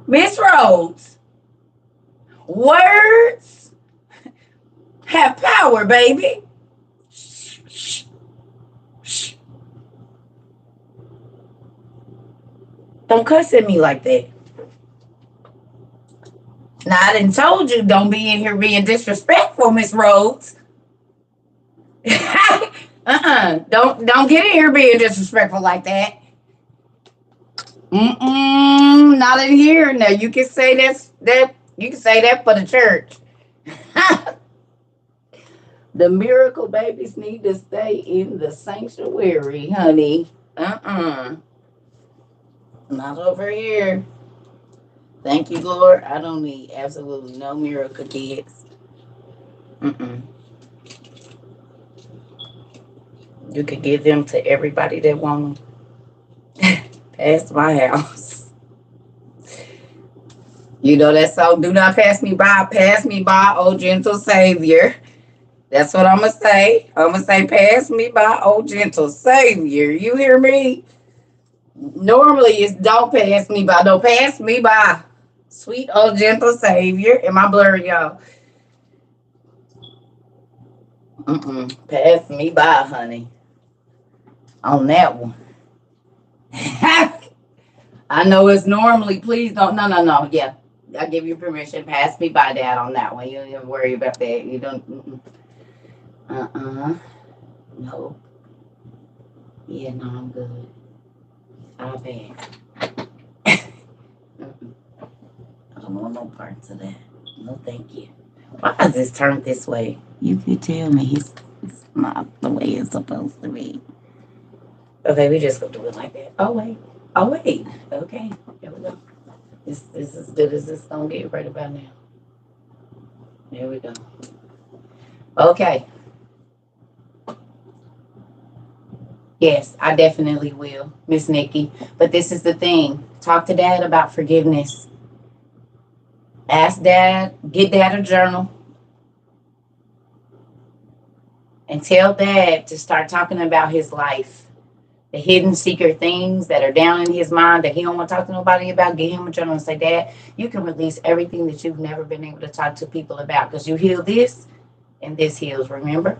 Miss Rhodes, words have power, baby. Shh, shh, shh. Don't cuss at me like that. Now I done told you don't be in here being disrespectful, Miss Rhodes. Don't get in here being disrespectful like that. Not in here. Now you can say that you can say that for the church. The miracle babies need to stay in the sanctuary, honey. Not over here. Thank you, Lord. I don't need absolutely no miracle kids. Mm-mm. You could give them to everybody that want them. Past my house. You know that song, Do Not Pass Me By, oh gentle Savior. That's what I'm going to say. I'm going to say, pass me by, oh gentle Savior. You hear me? Normally it's don't pass me by. Don't pass me by. Sweet, oh gentle Savior. Am I blurry, y'all? Pass me by, honey. On that one. I know it's normally, please don't. No, no, no. Yeah. I give you permission. Pass me by, Dad, on that one. You don't even worry about that. You don't. No. Yeah, no, I'm good. I'll pay. I don't want no parts of that. No, thank you. Why is this turned this way? You could tell me it's not the way it's supposed to be. Okay, we just gonna do it like that. Oh wait. Oh wait. Okay. There we go. This is as good as it's gonna get right about now. There we go. Okay. Yes, I definitely will, Miss Nikki. But this is the thing. Talk to Dad about forgiveness. Ask Dad, get Dad a journal, and tell Dad to start talking about his life. The hidden secret things that are down in his mind that he don't want to talk to nobody about. Get him a journal and say, Dad, you can release everything that you've never been able to talk to people about because you heal this and this heals, remember?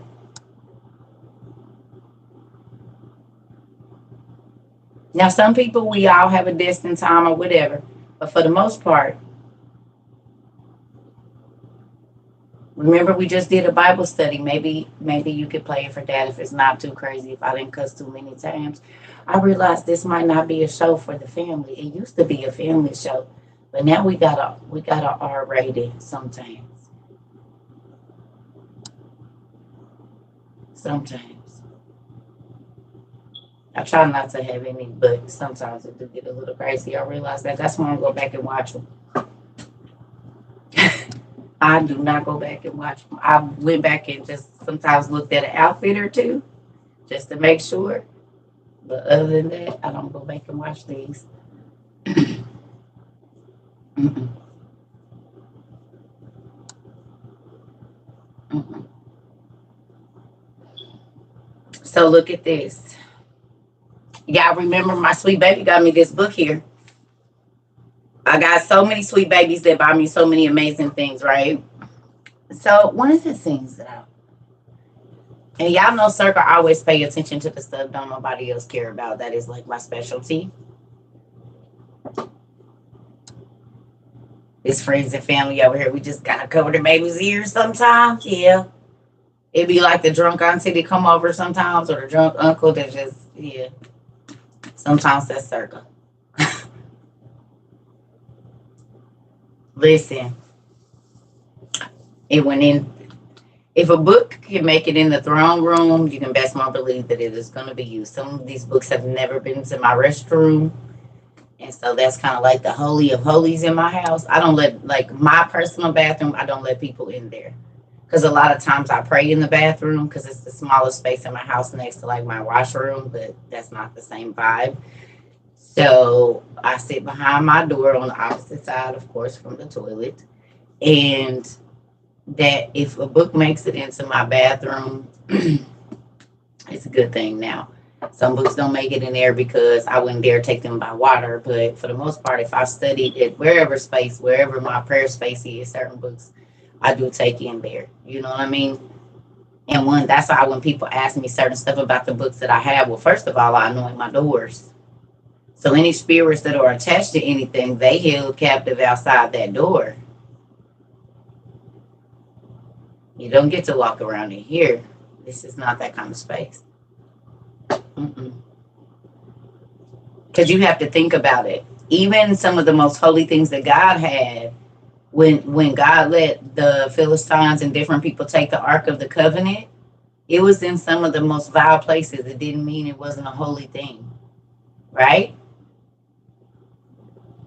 Now, some people, we all have a distant time or whatever, but for the most part, remember we just did a Bible study. Maybe you could play it for Dad if it's not too crazy, if I didn't cuss too many times. I realized this might not be a show for the family. It used to be a family show, but now we got a R rated sometimes. Sometimes. I try not to have any, but sometimes it do get a little crazy. I realize that. That's when I go back and watch them. I do not go back and watch them. I went back and just sometimes looked at an outfit or two just to make sure. But other than that, I don't go back and watch these. Mm-mm, mm-mm. So look at this. Y'all remember my sweet baby got me this book here. I got so many sweet babies that buy me so many amazing things, right? So one of the things that and y'all know Circle always pay attention to the stuff don't nobody else care about. That is like my specialty. It's friends and family over here. We just gotta cover the baby's ears sometimes. Yeah. It be like the drunk auntie that come over sometimes or the drunk uncle that just yeah. Sometimes that's Circle. Listen, it went in. If a book can make it in the throne room, you can best well believe that it is going to be used. Some of these books have never been to my restroom, and so that's kind of like the holy of holies in my house. I don't let like my personal bathroom. I don't let people in there because a lot of times I pray in the bathroom because it's the smallest space in my house next to like my washroom, but that's not the same vibe. So I sit behind my door on the opposite side, of course, from the toilet, and that if a book makes it into my bathroom, it's a good thing now. Some books don't make it in there because I wouldn't dare take them by water. But for the most part, if I studied it, wherever my prayer space is, certain books I do take in there. You know what I mean? And that's why when people ask me certain stuff about the books that I have, well, first of all, I anoint my doors. So any spirits that are attached to anything, they held captive outside that door. You don't get to walk around in here. This is not that kind of space. Because you have to think about it. Even some of the most holy things that God had, when God let the Philistines and different people take the Ark of the Covenant, it was in some of the most vile places. It didn't mean it wasn't a holy thing, right?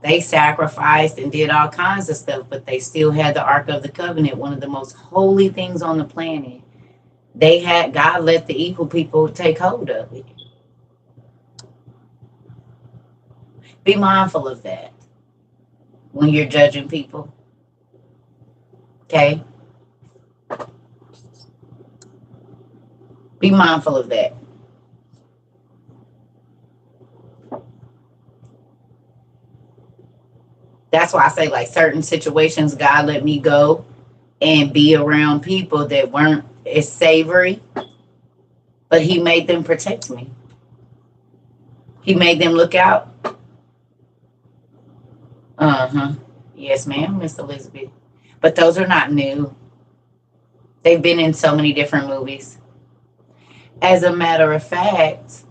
They sacrificed and did all kinds of stuff, but they still had the Ark of the Covenant, one of the most holy things on the planet. God let the evil people take hold of it. Be mindful of that when you're judging people. Okay? Be mindful of that. That's why I say, like, certain situations, God let me go and be around people that weren't as savory, but he made them protect me. He made them look out. Yes, ma'am, Miss Elizabeth. But those are not new. They've been in so many different movies. As a matter of fact,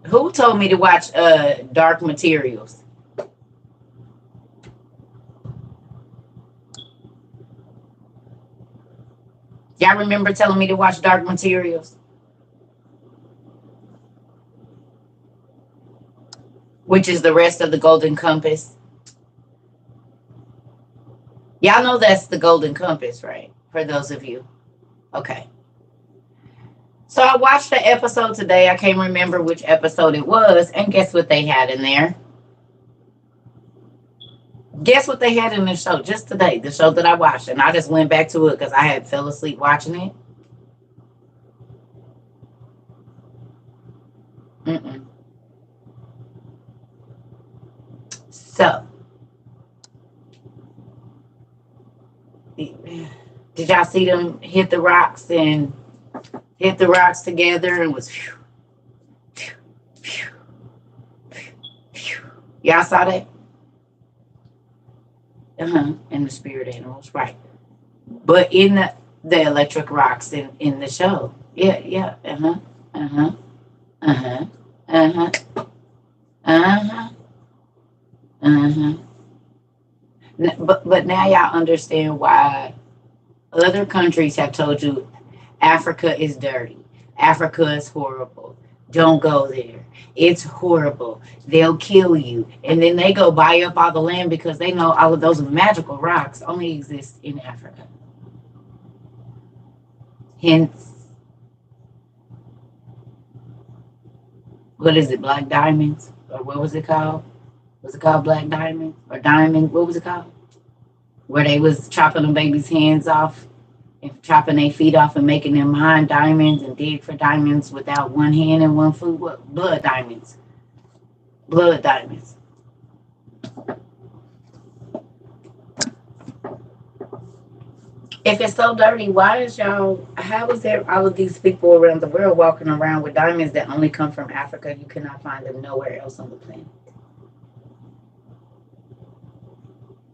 who told me to watch Dark Materials? Y'all remember telling me to watch Dark Materials? Which is the rest of the Golden Compass. Y'all know that's the Golden Compass, right? For those of you. Okay. So I watched the episode today. I can't remember which episode it was. And guess what they had in there? Guess what they had in the show just today, the show that I watched. And I just went back to it because I had fell asleep watching it. So, did y'all see them hit the rocks together and was y'all saw that? And the spirit animals, right? But in the electric rocks in the show, yeah, But now y'all understand why other countries have told you Africa is dirty. Africa is horrible. Don't go there. It's horrible. They'll kill you. And then they go buy up all the land because they know all of those magical rocks only exist in Africa. Hence, what is it, black diamonds? Or what was it called? Was it called black diamond? Or diamond? What was it called? Where they was chopping them babies' hands off and chopping their feet off and making them mine diamonds and dig for diamonds without one hand and one foot. What? Blood diamonds. Blood diamonds. If it's so dirty, how is there all of these people around the world walking around with diamonds that only come from Africa? You cannot find them nowhere else on the planet.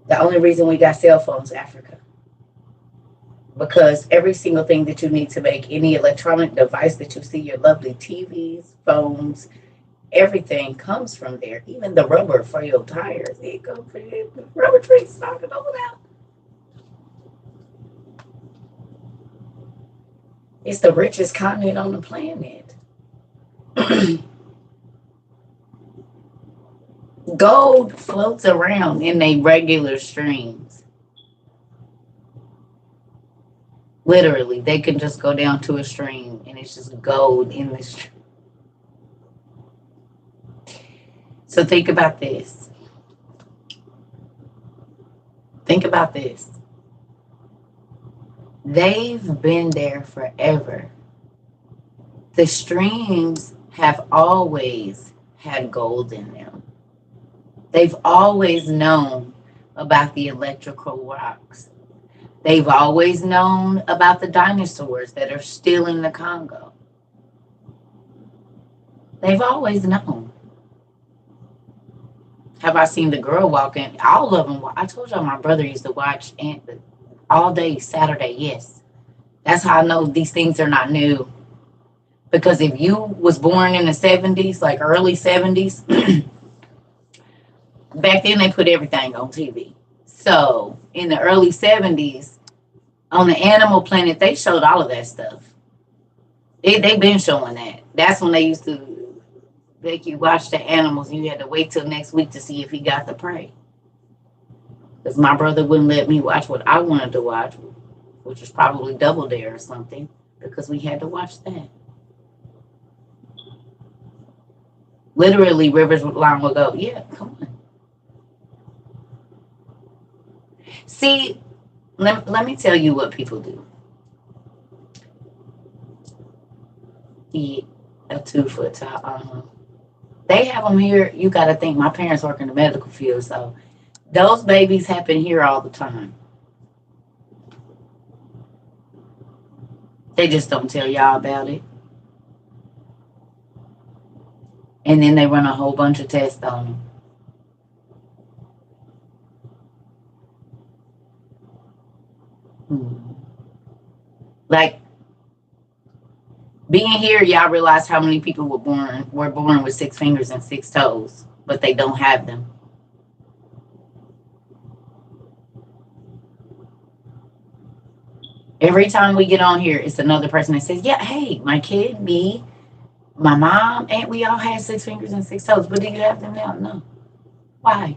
The only reason we got cell phones, Africa. Because every single thing that you need to make any electronic device that you see, your lovely TVs, phones, everything comes from there. Even the rubber for your tires. It goes for the rubber trees knocking over now. It's the richest continent on the planet. Gold floats around in a regular streams. Literally, they can just go down to a stream and it's just gold in the stream. So think about this. Think about this. They've been there forever. The streams have always had gold in them. They've always known about the electrical rocks. They've always known about the dinosaurs that are still in the Congo. They've always known. Have I seen the girl walking? All of them. I told y'all my brother used to watch all day Saturday. Yes. That's how I know these things are not new. Because if you was born in the 70s, like early 70s, back then they put everything on TV. So in the early 70s, on the Animal Planet, they showed all of that stuff. They've been showing that. That's when they used to make you watch the animals, and you had to wait till next week to see if he got the prey. Because my brother wouldn't let me watch what I wanted to watch, which was probably Double Dare or something, because we had to watch that. Literally, Rivers Line will go, yeah, come on. See, let me tell you what people do. Yeah, a 2-foot tall. They have them here. You got to think, my parents work in the medical field, so those babies happen here all the time. They just don't tell y'all about it. And then they run a whole bunch of tests on them. Like, being here, y'all realize how many people were born with 6 fingers and 6 toes, but they don't have them. Every time we get on here, it's another person that says, yeah, hey, my kid, me, my mom, and we all had 6 fingers and 6 toes, but do you have them now? No. Why?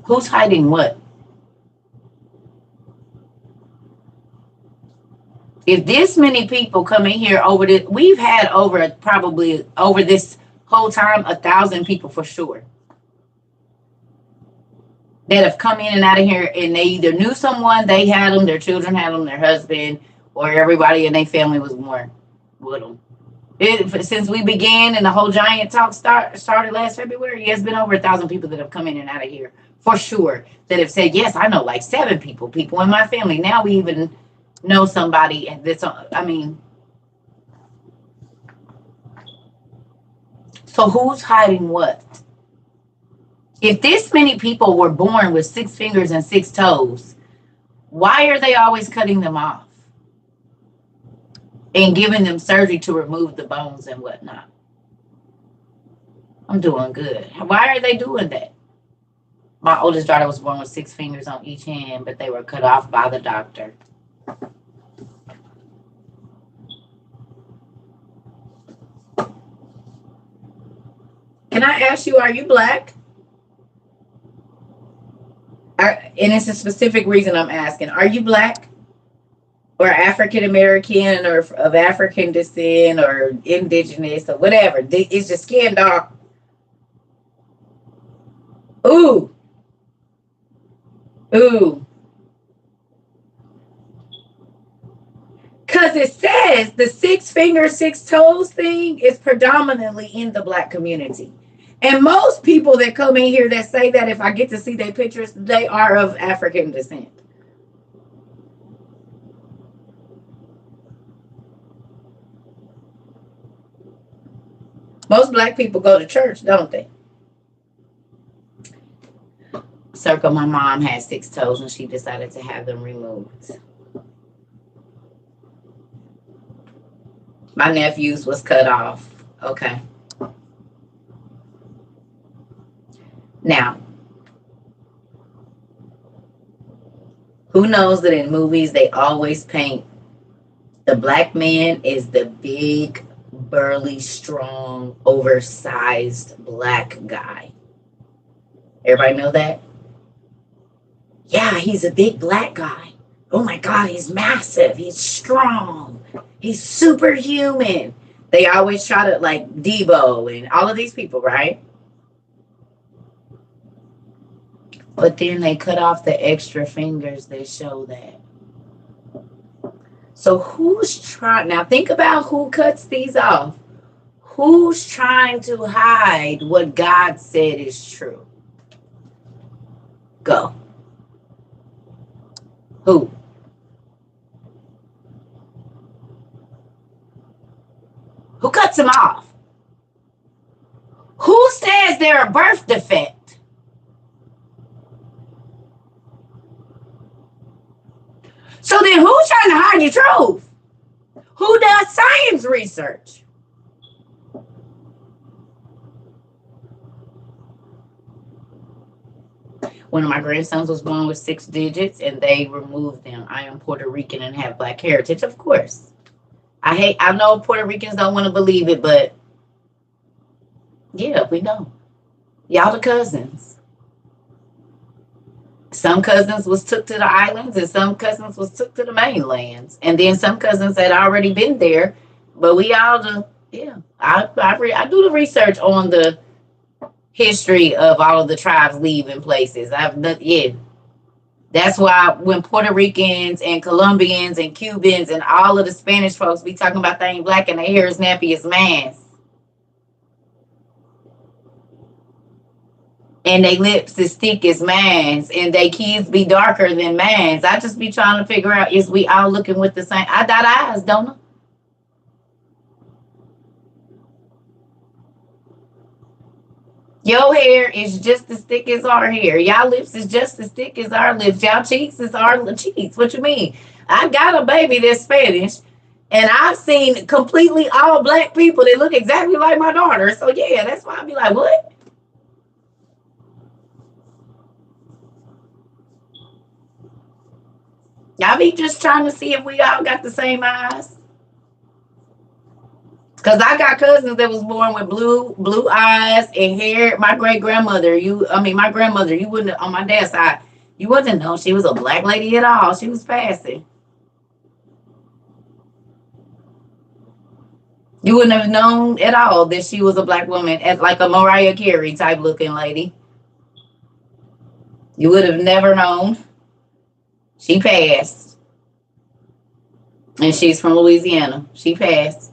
Who's hiding what? If this many people come in here over this, we've had probably over this whole time 1,000 people for sure that have come in and out of here, and they either knew someone, they had them, their children had them, their husband, or everybody in their family was born with them. Since we began and the whole giant talk started last February, it's been over 1,000 people that have come in and out of here for sure that have said, yes, I know like 7 people in my family. Now we even know somebody that's so who's hiding what? If this many people were born with 6 fingers and 6 toes, why are they always cutting them off and giving them surgery to remove the bones and whatnot? I'm doing good. Why are they doing that? My oldest daughter was born with 6 fingers on each hand, but they were cut off by the doctor. Can I ask you, are you black? And it's a specific reason I'm asking. Are you black or African American or of African descent or indigenous or whatever? Is your skin dark? Ooh. Ooh. Because it says the 6 fingers, 6 toes thing is predominantly in the black community. And most people that come in here that say that, if I get to see their pictures, they are of African descent. Most black people go to church, don't they? Circle, my mom had 6 toes and she decided to have them removed. My nephew's was cut off. Okay. Now, who knows that in movies they always paint the black man is the big, burly, strong, oversized black guy? Everybody know that? Yeah, he's a big black guy. Oh my God, he's massive. He's strong. He's superhuman. They always try to, like Debo and all of these people, right? But then they cut off the extra fingers that show that. So who's trying now? Think about who cuts these off. Who's trying to hide what God said is true? Go. Who? Who cuts them off? Who says they're a birth defect? So then who's trying to hide your truth? Who does science research? One of my grandsons was born with 6 digits and they removed them. I am Puerto Rican and have black heritage. Of course. I know Puerto Ricans don't want to believe it, but yeah, we know. Y'all the cousins. Some cousins was took to the islands and some cousins was took to the mainlands. And then some cousins had already been there. But we all do, yeah. I do the research on the history of all of the tribes leaving places. I've done, yeah. That's why when Puerto Ricans and Colombians and Cubans and all of the Spanish folks be talking about they ain't black and their hair is nappy as man's. And they lips is thick as man's and they kids be darker than man's. I just be trying to figure out, is we all looking with the same? I dot eyes, don't I? Your hair is just as thick as our hair. Y'all lips is just as thick as our lips. Y'all cheeks is our cheeks. What you mean? I got a baby that's Spanish, and I've seen completely all black people that look exactly like my daughter. So yeah, that's why I be like, what? Y'all be just trying to see if we all got the same eyes. Cause I got cousins that was born with blue eyes and hair. My great grandmother, my grandmother, you wouldn't on my dad's side, you wouldn't know she was a black lady at all. She was passing. You wouldn't have known at all that she was a black woman, as like a Mariah Carey type looking lady. You would have never known. She passed, and she's from Louisiana. She passed.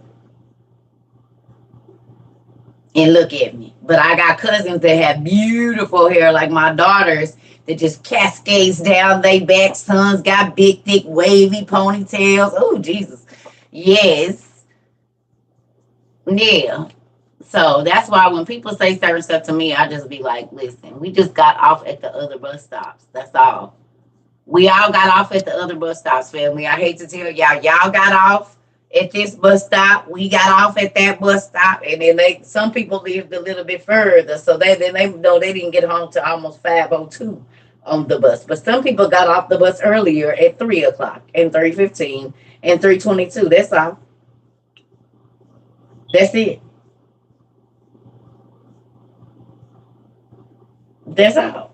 And look at me. But I got cousins that have beautiful hair, like my daughters, that just cascades down their back. Sons got big, thick, wavy ponytails. Oh, Jesus. Yes. Yeah. So that's why when people say certain stuff to me, I just be like, listen, we just got off at the other bus stops. That's all. We all got off at the other bus stops, family. I hate to tell y'all got off at this bus stop. We got off at that bus stop, and then some people lived a little bit further, so they know they didn't get home to almost 5:02 on the bus. But some people got off the bus earlier at 3 o'clock and 3:15 and 3:22. That's all. That's it. That's all.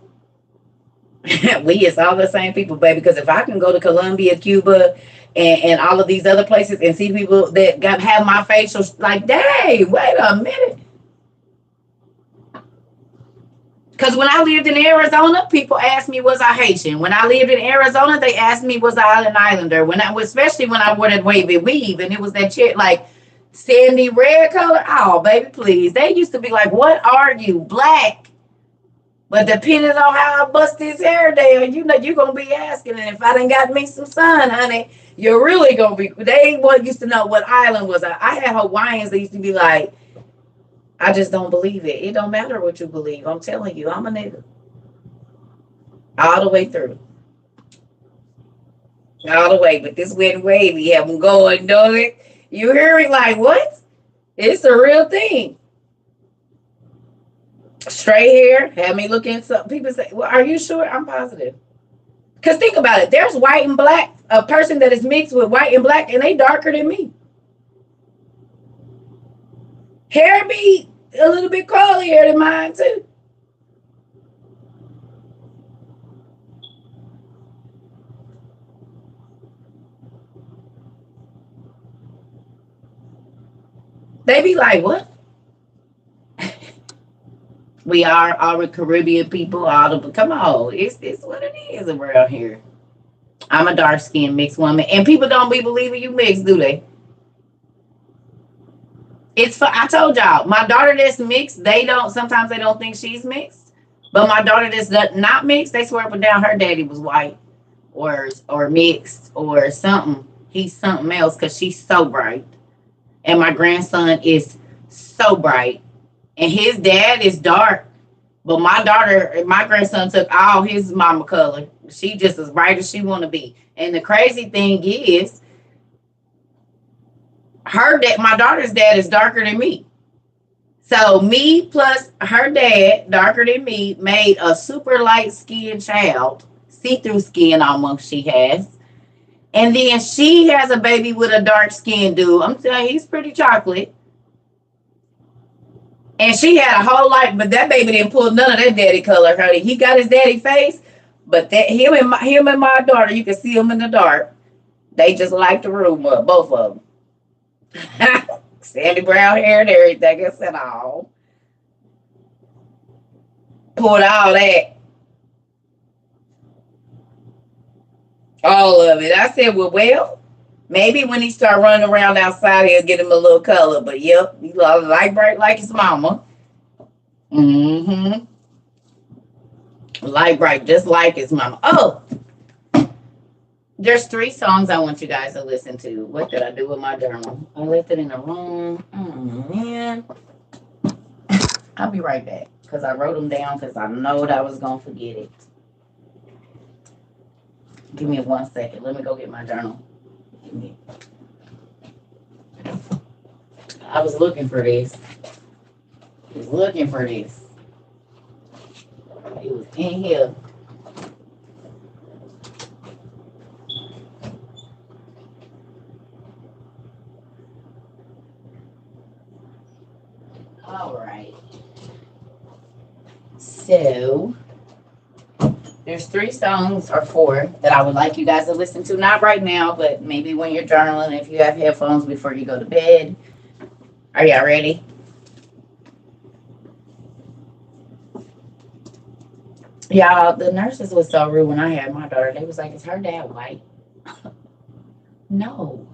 We is all the same people, baby. Because if I can go to Colombia, Cuba, and all of these other places and see people that have my facial, like, dang, wait a minute. Because when I lived in Arizona, people asked me, was I Haitian? When I lived in Arizona, they asked me, was I an islander? Especially when I wore that wavy weave and it was that shit like sandy red color. Oh, baby, please. They used to be like, what are you, black? But depending on how I bust his hair down, you're going to be asking. And if I done got me some sun, honey, you're really going to be. They used to know what island was. I had Hawaiians that used to be like, I just don't believe it. It don't matter what you believe. I'm telling you, I'm a nigga. All the way through. All the way. But this wet and wavy have them going, don't it? You hear me like, what? It's a real thing. Straight hair, have me look at some people say, well, are you sure? I'm positive. Because think about it. There's white and black, a person that is mixed with white and black, and they darker than me. Hair be a little bit curlier than mine, too. They be like, what? We are all the Caribbean people, come on. It's what it is around here. I'm a dark skinned mixed woman. And people don't be believing you mixed, do they? It's for I told y'all, my daughter that's mixed, sometimes they don't think she's mixed. But my daughter that's not mixed, they swear up and down her daddy was white or mixed or something. He's something else because she's so bright. And my grandson is so bright. And his dad is dark. But my grandson took all his mama color. She just as bright as she want to be. And the crazy thing is, my daughter's dad is darker than me. So me plus her dad, darker than me, made a super light skinned child, see-through skin almost she has. And then she has a baby with a dark skinned dude. I'm telling you, he's pretty chocolate. And she had a whole life, but that baby didn't pull none of that daddy color, honey. He got his daddy face, but that him and my daughter, you can see them in the dark. They just light the room up, both of them. Sandy brown hair and everything. I said, oh. Pulled all that. All of it. I said, well, maybe when he start running around outside, he'll get him a little color. But yep, he loves light bright like his mama. Mm-hmm. Light bright, just like his mama. Oh, there's 3 songs I want you guys to listen to. What did I do with my journal? I left it in the room. Oh, man. I'll be right back because I wrote them down because I know that I was going to forget it. Give me 1 second. Let me go get my journal. I was looking for this. It was in here. All right. So there's 3 songs or 4 that I would like you guys to listen to. Not right now, but maybe when you're journaling, if you have headphones before you go to bed. Are y'all ready? Y'all, the nurses was so rude when I had my daughter. They was like, is her dad white? No.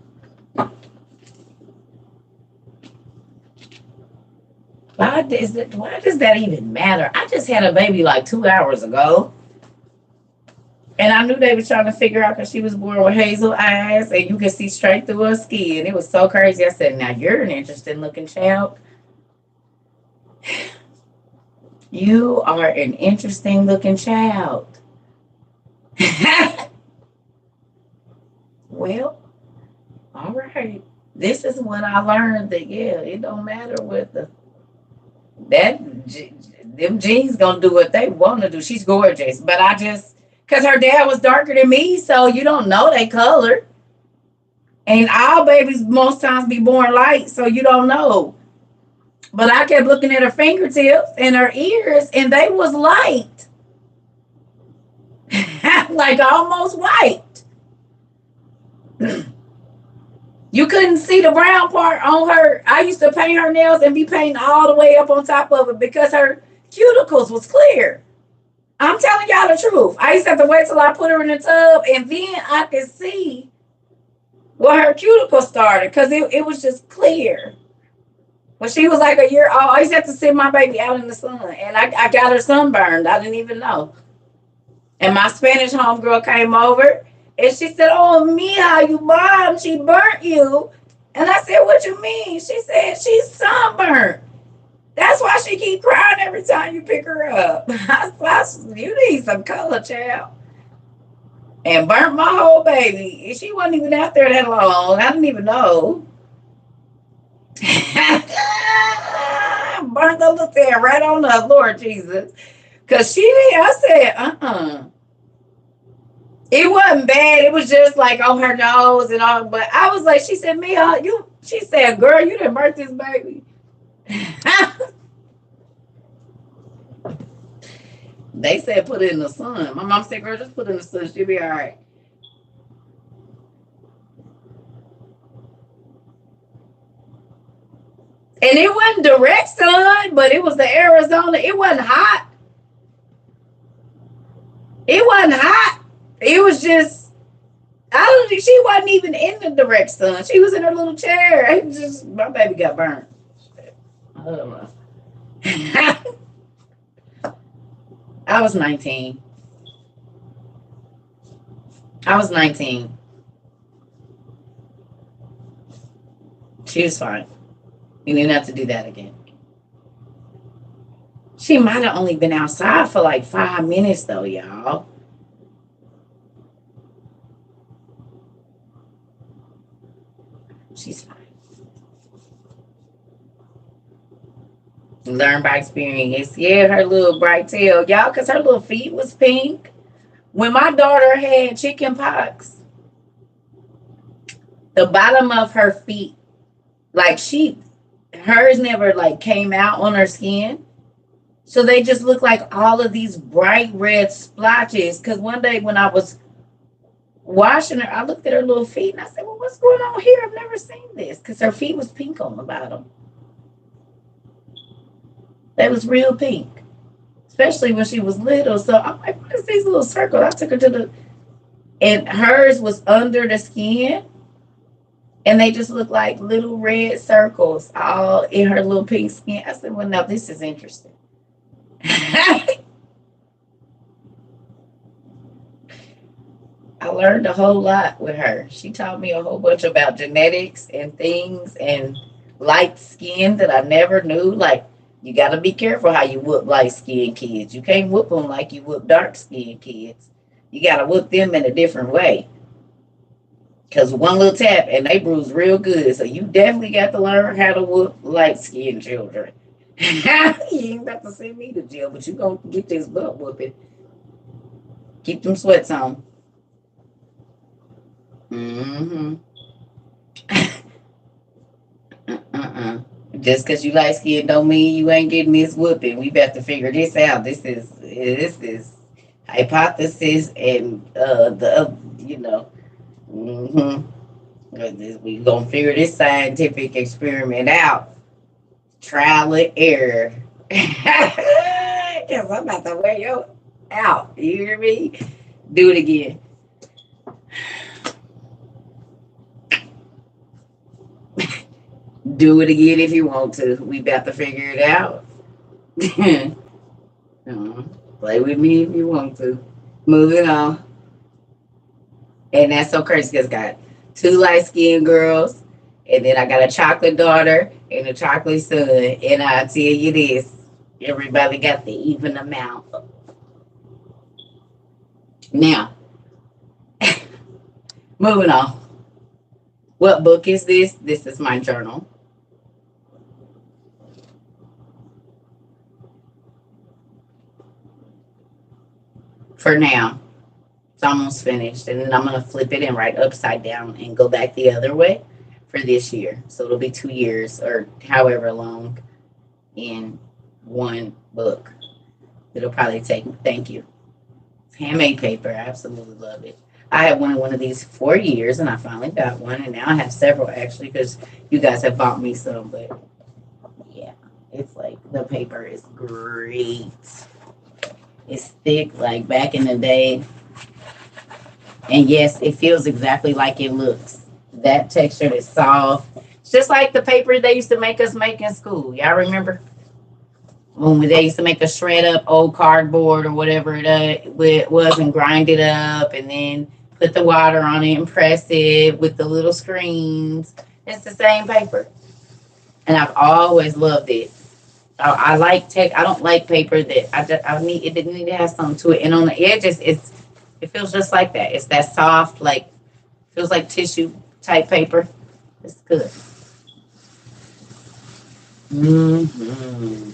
Why does that even matter? I just had a baby like 2 hours ago. And I knew they was trying to figure out because she was born with hazel eyes and you could see straight through her skin. It was so crazy. I said, now you're an interesting looking child. You are an interesting looking child. Well, all right. This is when I learned that, yeah, it don't matter what them genes gonna do what they want to do. She's gorgeous. But because her dad was darker than me, so you don't know they color. And all babies most times be born light, so you don't know. But I kept looking at her fingertips and her ears, and they was light. Like almost white. You couldn't see the brown part on her. I used to paint her nails and be painting all the way up on top of it because her cuticles was clear. I'm telling y'all the truth. I used to have to wait till I put her in the tub, and then I could see where her cuticle started because it was just clear. When she was like a year old, I used to have to send my baby out in the sun, and I got her sunburned. I didn't even know. And my Spanish homegirl came over, and she said, "Oh, Mia, you mom, she burnt you." And I said, "What you mean?" She said, "She's sunburned. That's why she keep crying every time you pick her up." I said, "You need some color, child." And burnt my whole baby. She wasn't even out there that long. I didn't even know. Burnt the little thing right on up, Lord Jesus. Because I said, It wasn't bad. It was just like on her nose and all. But I was like, she said, "Mia, she said, girl, you didn't birth this baby." They said put it in the sun. My mom said, "Girl, just put it in the sun. She'll be all right." And it wasn't direct sun, but it was the Arizona. It wasn't hot. It wasn't hot. It was just She wasn't even in the direct sun. She was in her little chair. My baby got burnt. I was 19. I was 19. She was fine. You didn't have to do that again. She might have only been outside for like 5 minutes though, y'all. She's fine. Learn by experience. Yeah, her little bright tail, y'all, because her little feet was pink. When my daughter had chicken pox, the bottom of her feet, like hers never like came out on her skin. So they just look like all of these bright red splotches. Because one day when I was washing her, I looked at her little feet and I said, well, what's going on here? I've never seen this. Because her feet was pink on the bottom. They was real pink. Especially when she was little. So I'm like, what is these little circles? I took her and hers was under the skin. And they just look like little red circles all in her little pink skin. I said, well, now this is interesting. I learned a whole lot with her. She taught me a whole bunch about genetics and things and light skin that I never knew. Like, you got to be careful how you whoop light skinned kids. You can't whoop them like you whoop dark skinned kids. You got to whoop them in a different way. Because one little tap and they bruise real good. So you definitely got to learn how to whoop light skinned children. You ain't got to send me to jail, but you going to get this butt whooping. Keep them sweats on. Mm-hmm. Just because you light skinned don't mean you ain't getting this whooping. We got to figure this out. This is hypothesis and we gonna figure this scientific experiment out. Trial and error. Because I'm about to wear you out. You hear me? Do it again. Do it again if you want to. We about to figure it out. Play with me if you want to. Moving on. And that's so crazy because I got 2 light-skinned girls. And then I got a chocolate daughter and a chocolate son. And I tell you this, everybody got the even amount. Now, moving on. What book is this? This is my journal. For now. It's almost finished. And then I'm going to flip it and write upside down and go back the other way for this year. So it'll be 2 years or however long in one book. It'll probably take, thank you. It's handmade paper. I absolutely love it. I had wanted one of these for years and I finally got one. And now I have several actually because you guys have bought me some. But yeah, it's like the paper is great. It's thick like back in the day. And yes, it feels exactly like it looks. That texture is soft. It's just like the paper they used to make us make in school. Y'all remember? When they used to make us shred up old cardboard or whatever it was and grind it up and then put the water on it and press it with the little screens. It's the same paper. And I've always loved it. I don't like paper that it didn't need to have something to it. And on the edges, it feels just like that. It's that soft, like, feels like tissue type paper. It's good. Mm-hmm.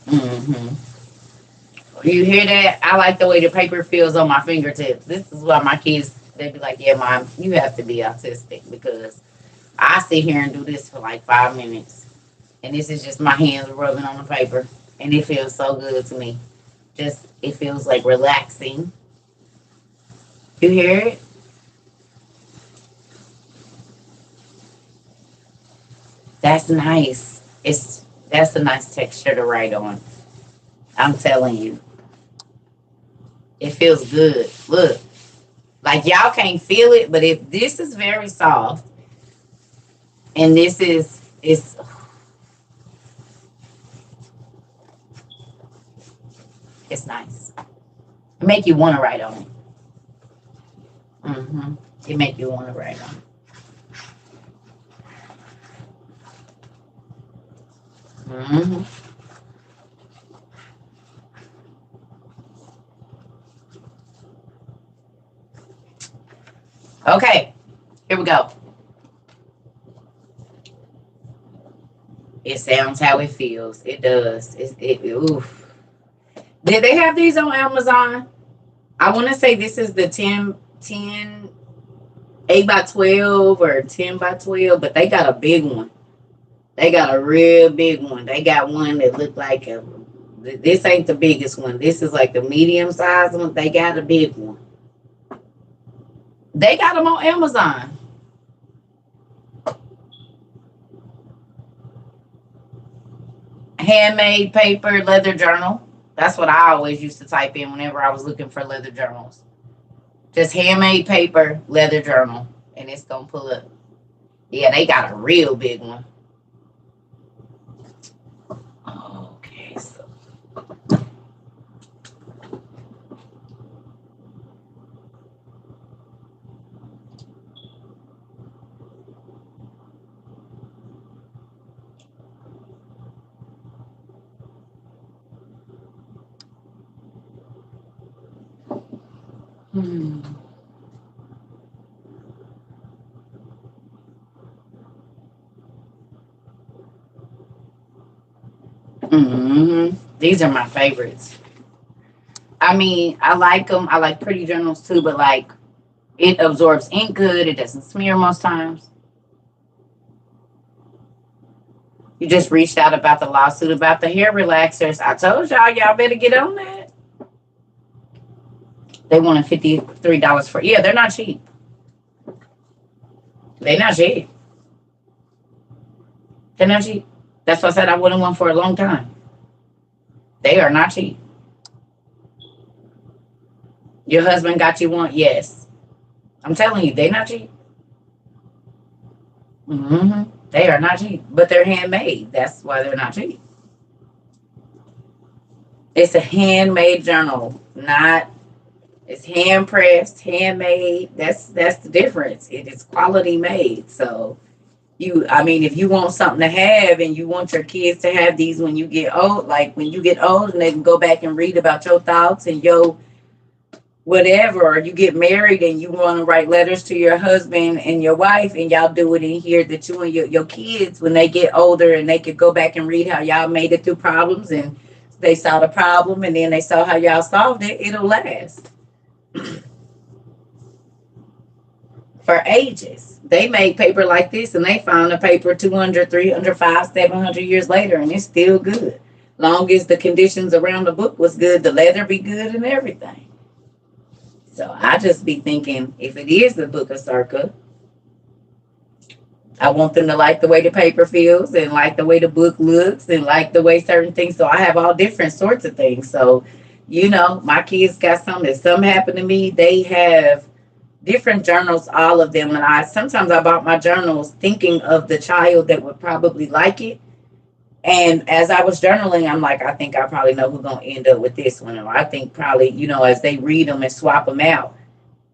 Mm-hmm. You hear that? I like the way the paper feels on my fingertips. This is why my kids, they be like, yeah, Mom, you have to be autistic because I sit here and do this for like 5 minutes. And this is just my hands rubbing on the paper. And it feels so good to me. It feels like relaxing. You hear it? That's nice. That's a nice texture to write on. I'm telling you. It feels good. Look, like y'all can't feel it, but if this is very soft, and this is it's nice. It make you want to write on it. It make you want to write on it. Okay, here we go. It sounds how it feels. It does. Oof. Did they have these on Amazon? I want to say this is the 8 by 12 or 10 by 12, but they got a big one. They got a real big one. They got one that looked like this ain't the biggest one. This is like the medium size one. They got a big one. They got them on Amazon. Handmade paper leather journal. That's what I always used to type in whenever I was looking for leather journals. Just handmade paper leather journal. And it's going to pull up. Yeah, they got a real big one. Okay, so. These are my favorites. I mean, I like them. I like pretty journals too, but like it absorbs ink good. It doesn't smear most times. You just reached out about the lawsuit about the hair relaxers. I told y'all better get on that. They wanted $53 for. Yeah, they're not cheap. They're not cheap. They're not cheap. That's why I said I wanted one for a long time. They are not cheap. Your husband got you one? Yes. I'm telling you, they're not cheap. They are not cheap, but they're handmade. That's why they're not cheap. It's a handmade journal, not. It's hand pressed, handmade. That's the difference. It is quality made. So if you want something to have and you want your kids to have these when you get old, like when you get old and they can go back and read about your thoughts and your whatever, or you get married and you want to write letters to your husband and your wife and y'all do it in here that you and your kids, when they get older and they could go back and read how y'all made it through problems and they saw the problem and then they saw how y'all solved it, it'll last. For ages. They made paper like this and they found a paper 200, 300, 500, 700 years later and it's still good. Long as the conditions around the book was good, the leather be good and everything. So I just be thinking, if it is the Book of Circa, I want them to like the way the paper feels and like the way the book looks and like the way certain things. So I have all different sorts of things. So, my kids got something happened to me. They have different journals, all of them. And sometimes I bought my journals thinking of the child that would probably like it. And as I was journaling, I'm like, I think I probably know who's going to end up with this one. Or I think probably, as they read them and swap them out,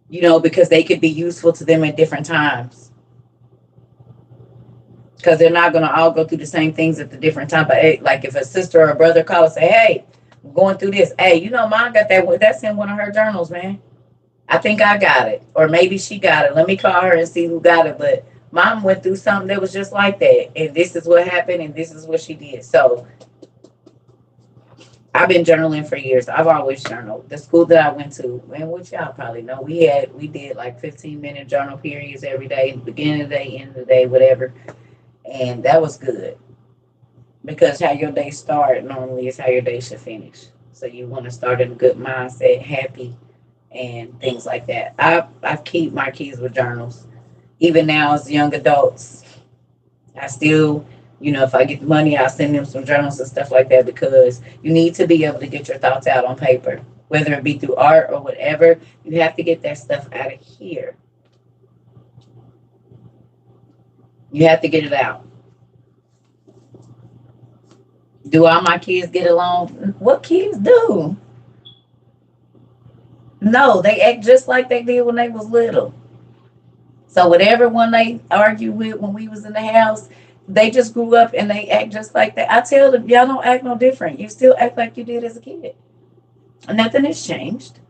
because they could be useful to them at different times. Because they're not going to all go through the same things at the different time. But like if a sister or a brother call and say, hey, I'm going through this. Hey, mom got that. That's in one of her journals, man. I think I got it. Or maybe she got it. Let me call her and see who got it. But mom went through something that was just like that. And this is what happened. And this is what she did. So I've been journaling for years. I've always journaled. The school that I went to, and which y'all probably know, we did like 15-minute journal periods every day, beginning of the day, end of the day, whatever. And that was good. Because how your day start normally is how your day should finish. So you want to start in a good mindset, happy, and things like that. I keep my kids with journals. Even now as young adults, I still, if I get the money, I'll send them some journals and stuff like that because you need to be able to get your thoughts out on paper. whether it be through art or whatever. You have to get that stuff out of here. You have to get it out. Do all my kids get along? What kids do? No, they act just like they did when they was little. So whatever one they argued with when we was in the house, they just grew up and they act just like that. I tell them, y'all don't act no different. You still act like you did as a kid. Nothing has changed.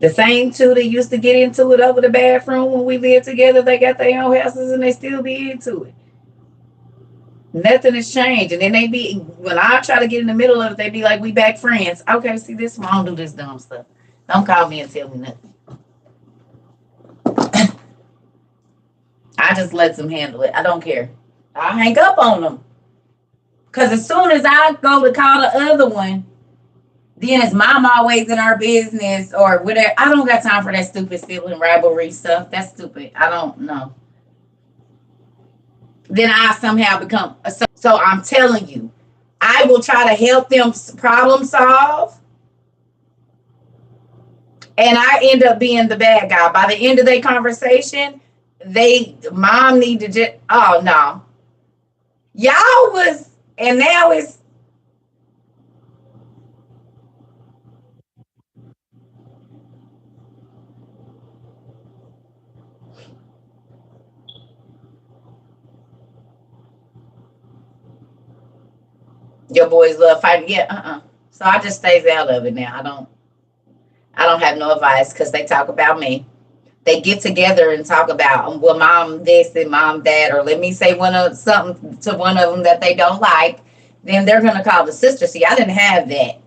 The same two that used to get into it over the bathroom when we lived together, they got their own houses and they still be into it. Nothing has changed. And then they be, when I try to get in the middle of it, they be like, we back friends. Okay, see, this mom do this dumb stuff. Don't call me and tell me nothing. I just let them handle it. I don't care. I hang up on them. Because as soon as I go to call the other one, then it's mom always in our business or whatever. I don't got time for that stupid sibling rivalry stuff. That's stupid. I don't know. Then I somehow become. So I'm telling you, I will try to help them problem solve. And I end up being the bad guy. By the end of their conversation, mom need to just, oh no. Y'all was, and now it's, your boys love fighting. Yeah, So I just stays out of it now. I don't have no advice because they talk about me. They get together and talk about, well, mom this and mom that, or let me say something to one of them that they don't like. Then they're gonna call the sister. See, I didn't have that.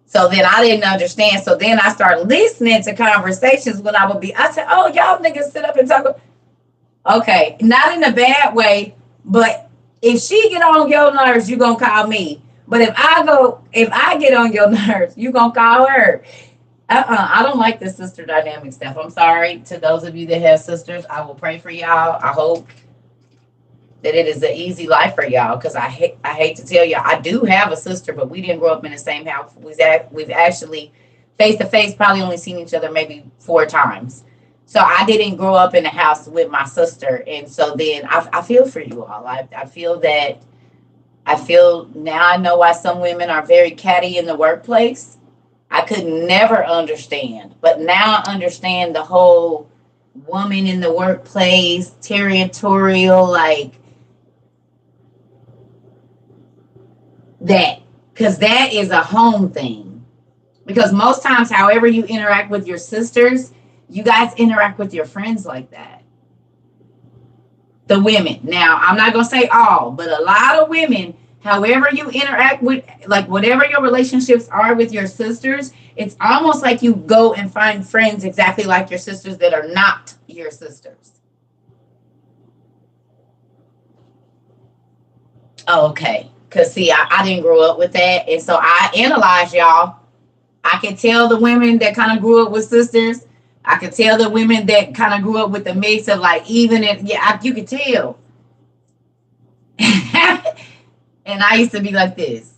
So then I didn't understand. So then I started listening to conversations when I said, oh, y'all niggas sit up and talk. Okay, not in a bad way, but if she get on your nerves, you gonna call me. But if I get on your nerves, you gonna call her. I don't like this sister dynamic stuff. I'm sorry to those of you that have sisters. I will pray for y'all. I hope that it is an easy life for y'all because I hate to tell you, I do have a sister, but we didn't grow up in the same house. We've actually face to face probably only seen each other maybe 4 times. So I didn't grow up in a house with my sister, and so then I feel for you all. I feel now I know why some women are very catty in the workplace. I could never understand, but now I understand the whole woman in the workplace, territorial, like that, because that is a home thing. Because most times, however you interact with your sisters, you guys interact with your friends like that. The women. Now, I'm not going to say all, but a lot of women, however you interact with, like whatever your relationships are with your sisters, it's almost like you go and find friends exactly like your sisters that are not your sisters. Okay. Because, see, I didn't grow up with that. And so I analyze y'all. I can tell the women that kind of grew up with sisters. I can tell the women that kind of grew up with the mix of like even, you could tell. And I used to be like this.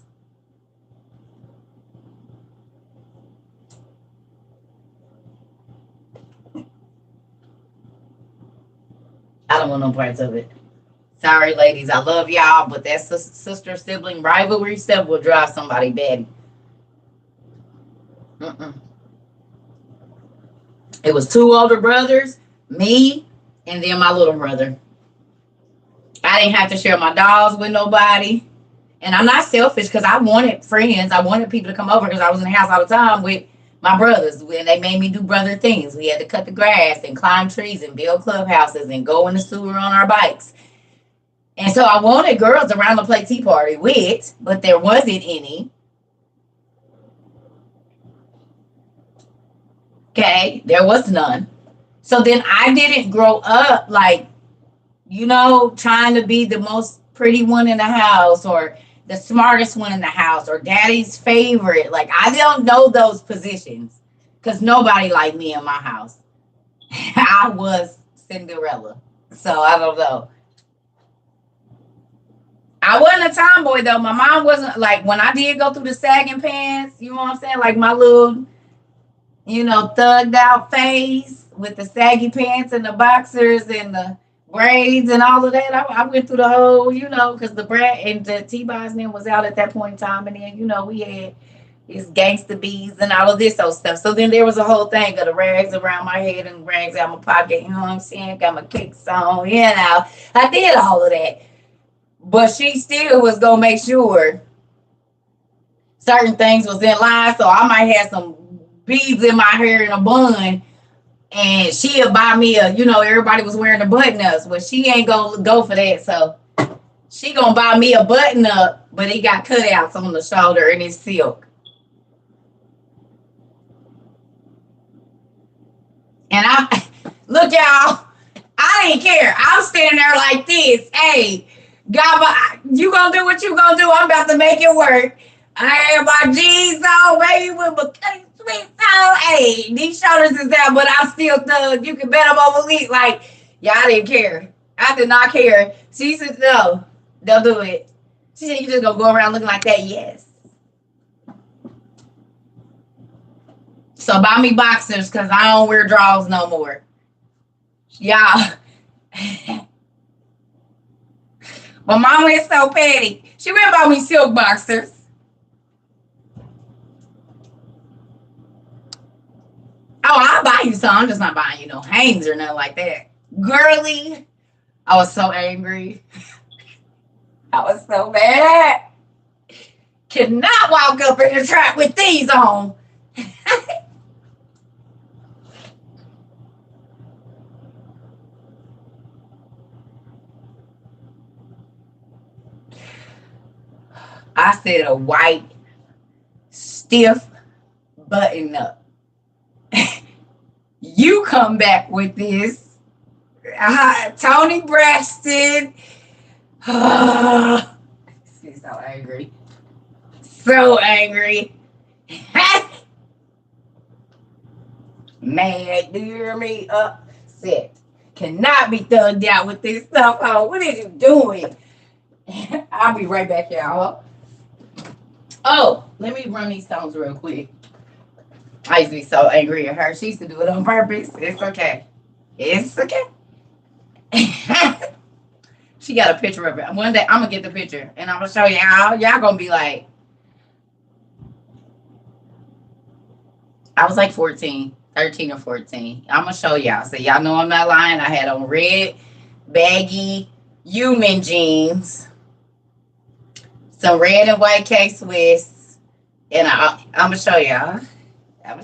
I don't want no parts of it. Sorry, ladies. I love y'all, but that sister sibling rivalry stuff will drive somebody bad. It was 2 older brothers, me, and then my little brother. I didn't have to share my dolls with nobody. And I'm not selfish because I wanted friends. I wanted people to come over because I was in the house all the time with my brothers. And they made me do brother things. We had to cut the grass and climb trees and build clubhouses and go in the sewer on our bikes. And so I wanted girls around to play tea party with, but there wasn't any. Okay, there was none. So then I didn't grow up like, trying to be the most pretty one in the house or the smartest one in the house or daddy's favorite. Like, I don't know those positions because nobody liked me in my house. I was Cinderella. So I don't know. I wasn't a tomboy though. My mom wasn't like when I did go through the sagging pants, you know what I'm saying? Like my little, thugged out phase with the saggy pants and the boxers and the braids and all of that. I went through the whole, because the Brad and the T-Boz name was out at that point in time. And then, we had his gangster bees and all of this old stuff. So then there was a whole thing of the rags around my head and rags out my pocket. You know what I'm saying? Got my kicks on, I did all of that. But she still was going to make sure certain things was in line. So I might have some beads in my hair in a bun. And she'll buy me everybody was wearing the button ups. Well, she ain't going to go for that. So she going to buy me a button up, but it got cutouts on the shoulder and it's silk. And look, y'all, I didn't care. I'm standing there like this. Hey, God, you gonna do what you gonna do. I'm about to make it work. I have my jeans on, baby, with my sweet on. Hey, these shoulders is out, but I'm still thug. You can bet I'm over elite. Like, I didn't care. I did not care. She said, no, don't do it. She said, you just gonna go around looking like that? Yes. So buy me boxers because I don't wear drawers no more. Y'all. My mom is so petty. She went and bought me silk boxers. Oh, I'll buy you some. I'm just not buying you no Hanes or nothing like that. Girly. I was so angry. I was so mad. Cannot walk up in the trap with these on. I said a white, stiff button up. You come back with this. Tony Braxton. She's so angry. So angry. Mad, do you hear me? Upset. Cannot be thugged out with this stuff on. What are you doing? I'll be right back, y'all. Oh, let me run these songs real quick. I used to be so angry at her. She used to do it on purpose. It's okay. It's okay. She got a picture of it. One day I'm gonna get the picture and I'm gonna show y'all. Y'all gonna be like, I was like 13 or 14. I'm gonna show y'all. So y'all know I'm not lying. I had on red, baggy, human jeans. Some red and white K-Swiss. And I'm going to show y'all. Have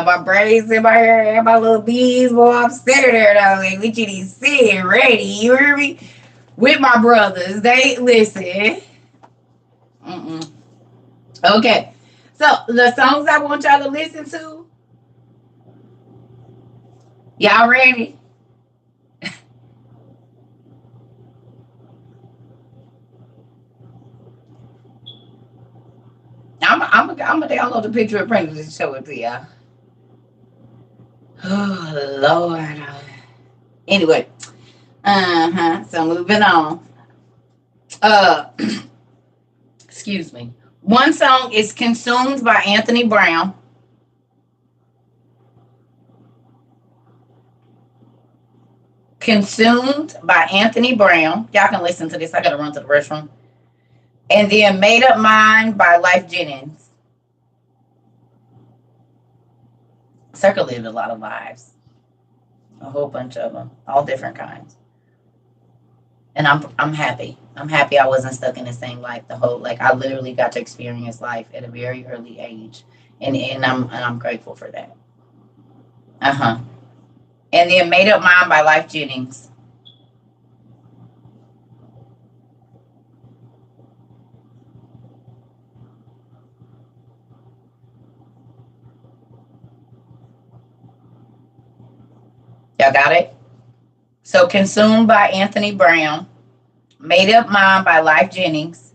my braids in my hair. Have my little beads. Boy, I'm sitting there, though. Like, we can even sit ready. You hear me? With my brothers. They listen. Okay. So, the songs I want y'all to listen to. Y'all ready? I'm gonna download the picture of Prince and show it to y'all. Oh Lord. Anyway, So moving on. Excuse me. One song is "Consumed" by Anthony Brown. "Consumed" by Anthony Brown. Y'all can listen to this. I gotta run to the restroom. And then "Made Up Mind" by Lyfe Jennings. Circa lived a lot of lives. A whole bunch of them. All different kinds. And I'm happy. I'm happy I wasn't stuck in the same life I literally got to experience life at a very early age. And I'm grateful for that. And then "Made Up Mind" by Lyfe Jennings. Y'all got it? So "Consumed" by Anthony Brown. "Made Up Mind" by Lyfe Jennings.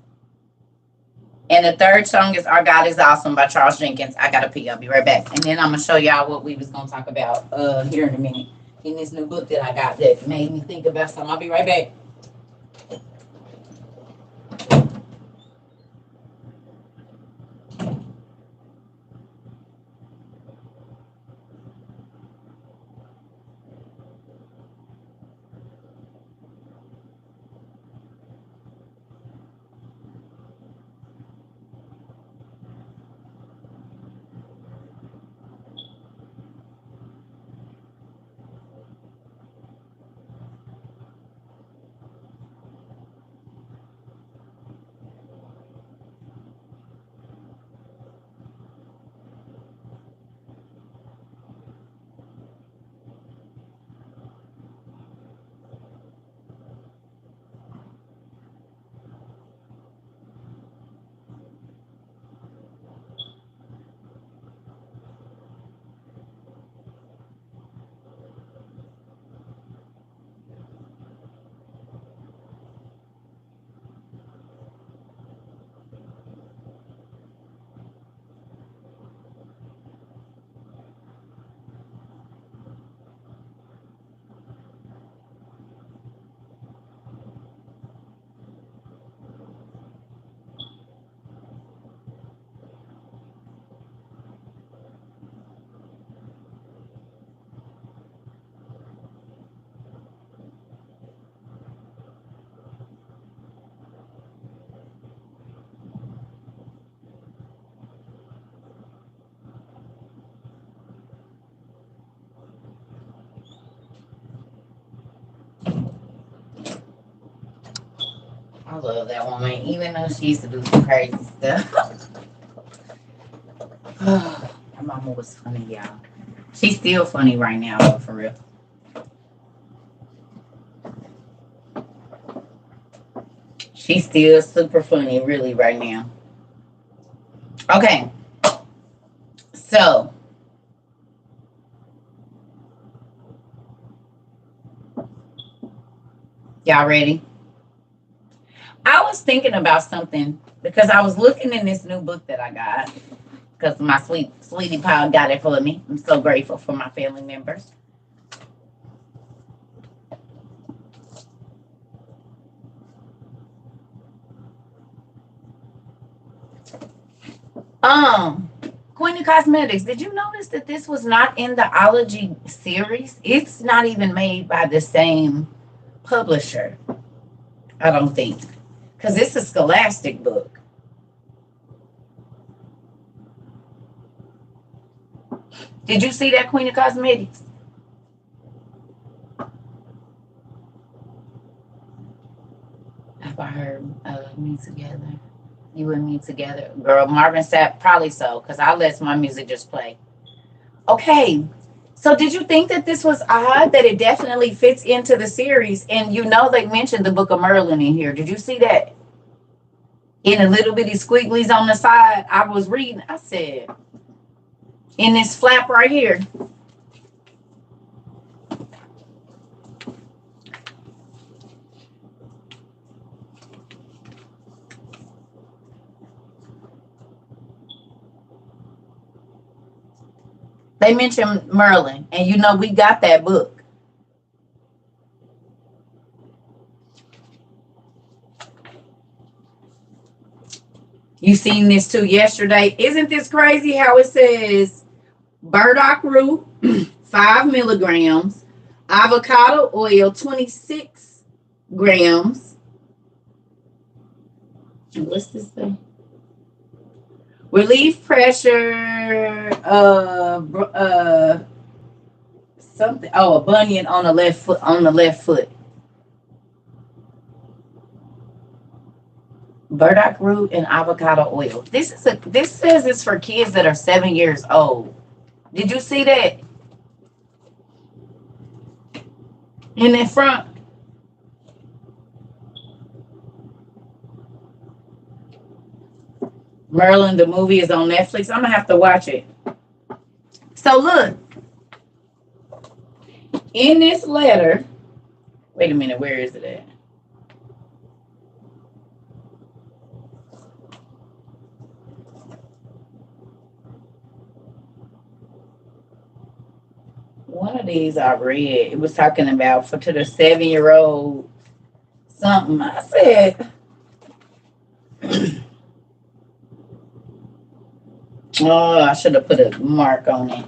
And the third song is "Our God Is Awesome" by Charles Jenkins. I gotta pee. I'll be right back. And then I'm gonna show y'all what we was gonna talk about here in a minute. In this new book that I got that made me think about something. I'll be right back. love that woman, even though she used to do some crazy stuff. My mama was funny, y'all. She's still funny right now, though, for real. She's still super funny, really, right now. Okay. So, y'all ready? I was thinking about something because I was looking in this new book that I got because my sweetie pie got it for me. I'm so grateful for my family members. Queenie Cosmetics, did you notice that this was not in the Ology series? It's not even made by the same publisher, I don't think, because it's a Scholastic book. Did you see that, Queenie Cosmetics? Have I heard me together? You and me together, girl. Marvin Sapp, probably so, because I let my music just play. Okay, so did you think that this was odd? That it definitely fits into the series, and you know they mentioned the Book of Merlin in here. Did you see that? In the little bitty squigglies on the side, I was reading. I said, in this flap right here. They mentioned Merlin, and you know we got that book. You seen this too yesterday. Isn't this crazy how it says burdock root, 5 milligrams, avocado oil, 26 grams. What's this thing? Relief pressure, something. Oh, a bunion on the left foot. Burdock root and avocado oil. This says it's for kids that are 7 years old. Did you see that? In the front. Merlin, the movie, is on Netflix. I'm gonna have to watch it. So look, in this letter, wait a minute, where is it at? One of these I read, it was talking about to the 7-year-old something. I said, oh, I should have put a mark on it.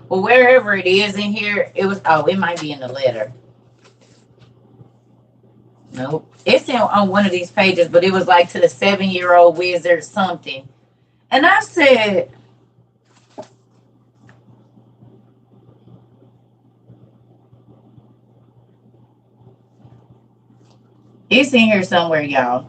Well, wherever it is in here, it might be in the letter. Nope. It's on one of these pages, but it was like to the 7-year-old wizard something. And I said, it's in here somewhere, y'all.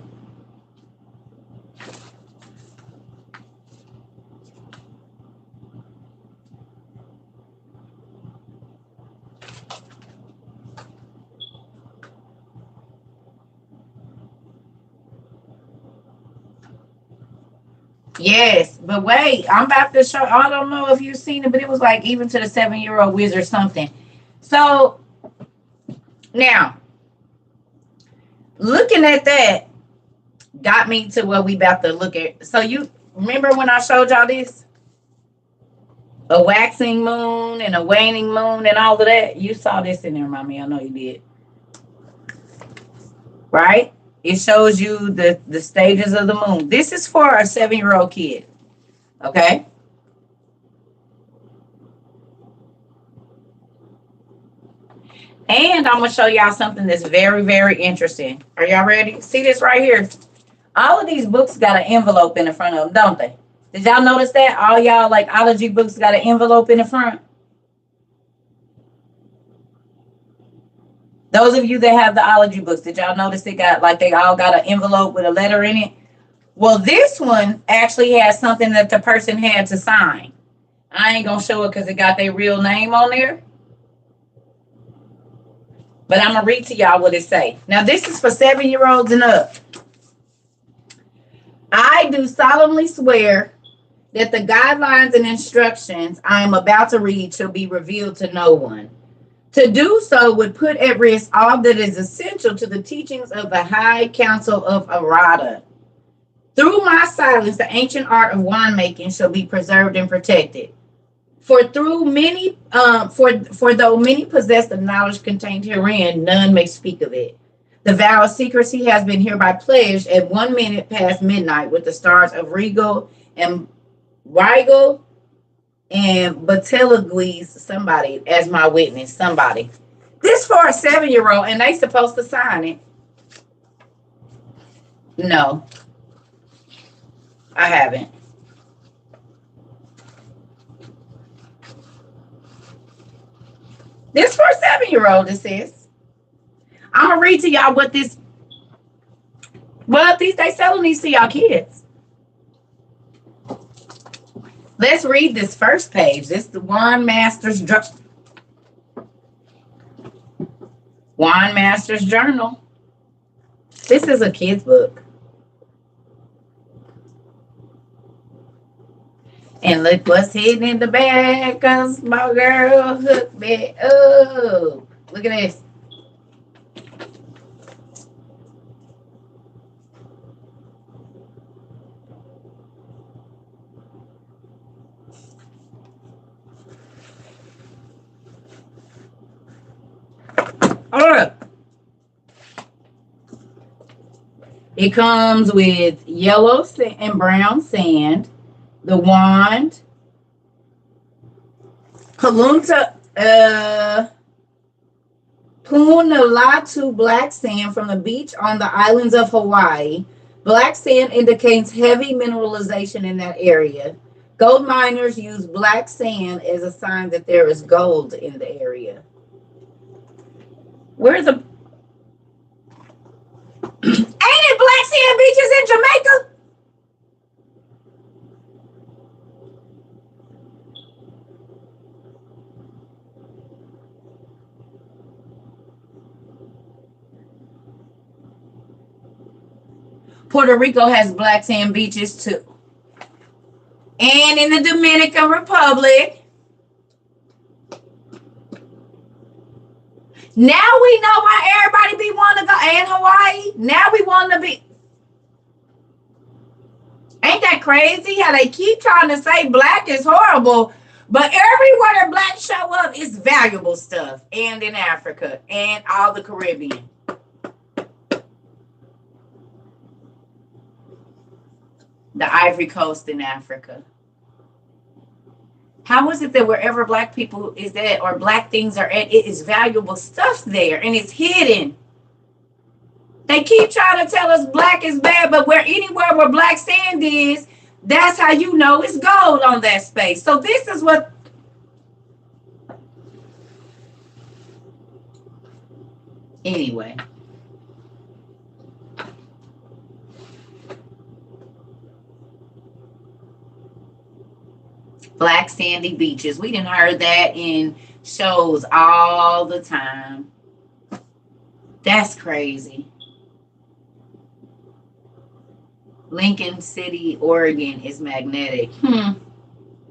Yes, but wait, I'm about to show. I don't know if you've seen it, but it was like even to the 7-year-old wizard something. So now, looking at that got me to what we about to look at. So you remember when I showed y'all this? A waxing moon and a waning moon and all of that? You saw this in there, mommy. I know you did. Right? It shows you the stages of the moon. This is for a 7-year-old kid. Okay? And I'm going to show y'all something that's very, very interesting. Are y'all ready? See this right here? All of these books got an envelope in the front of them, don't they? Did y'all notice that? All y'all like ology books got an envelope in the front. Those of you that have the ology books, did y'all notice they got like they all got an envelope with a letter in it? Well, this one actually has something that the person had to sign. I ain't gonna show it because it got their real name on there. But I'm gonna read to y'all what it say. Now, this is for 7-year-olds and up. I do solemnly swear that the guidelines and instructions I am about to read shall be revealed to no one. To do so would put at risk all that is essential to the teachings of the High Council of Arata. Through my silence, the ancient art of winemaking shall be preserved and protected. For though many possess the knowledge contained herein, none may speak of it. The vow of secrecy has been hereby pledged at 1 minute past midnight with the stars of Regal and Rigel and Betelgeuse, somebody as my witness. Somebody. This for a 7-year-old, and they supposed to sign it. No, I haven't. This for a 7-year-old, it says. I'm gonna read to y'all what this. Well, they selling these to y'all kids. Let's read this first page. This is the Wine Master's Journal. This is a kid's book. And look what's hidden in the bag, cause my girl hooked me up. Look at this. It comes with yellow and brown sand, the wand, Punalatu black sand from the beach on the islands of Hawaii. Black sand indicates heavy mineralization in that area. Gold miners use black sand as a sign that there is gold in the area. Where's the... Ain't it black sand beaches in Jamaica? Puerto Rico has black sand beaches too. And in the Dominican Republic. Now we know why everybody be wanting to go. And Hawaii. Now we want to be. Ain't that crazy how they keep trying to say black is horrible, but everywhere that black show up is valuable stuff. And in Africa and all the Caribbean. The Ivory Coast in Africa. How is it that wherever black people is at or black things are at, it is valuable stuff there and it's hidden? They keep trying to tell us black is bad, but anywhere where black sand is, that's how you know it's gold on that space. So this is what... Anyway. Black sandy beaches. We done heard that in shows all the time. That's crazy. Lincoln City, Oregon is magnetic.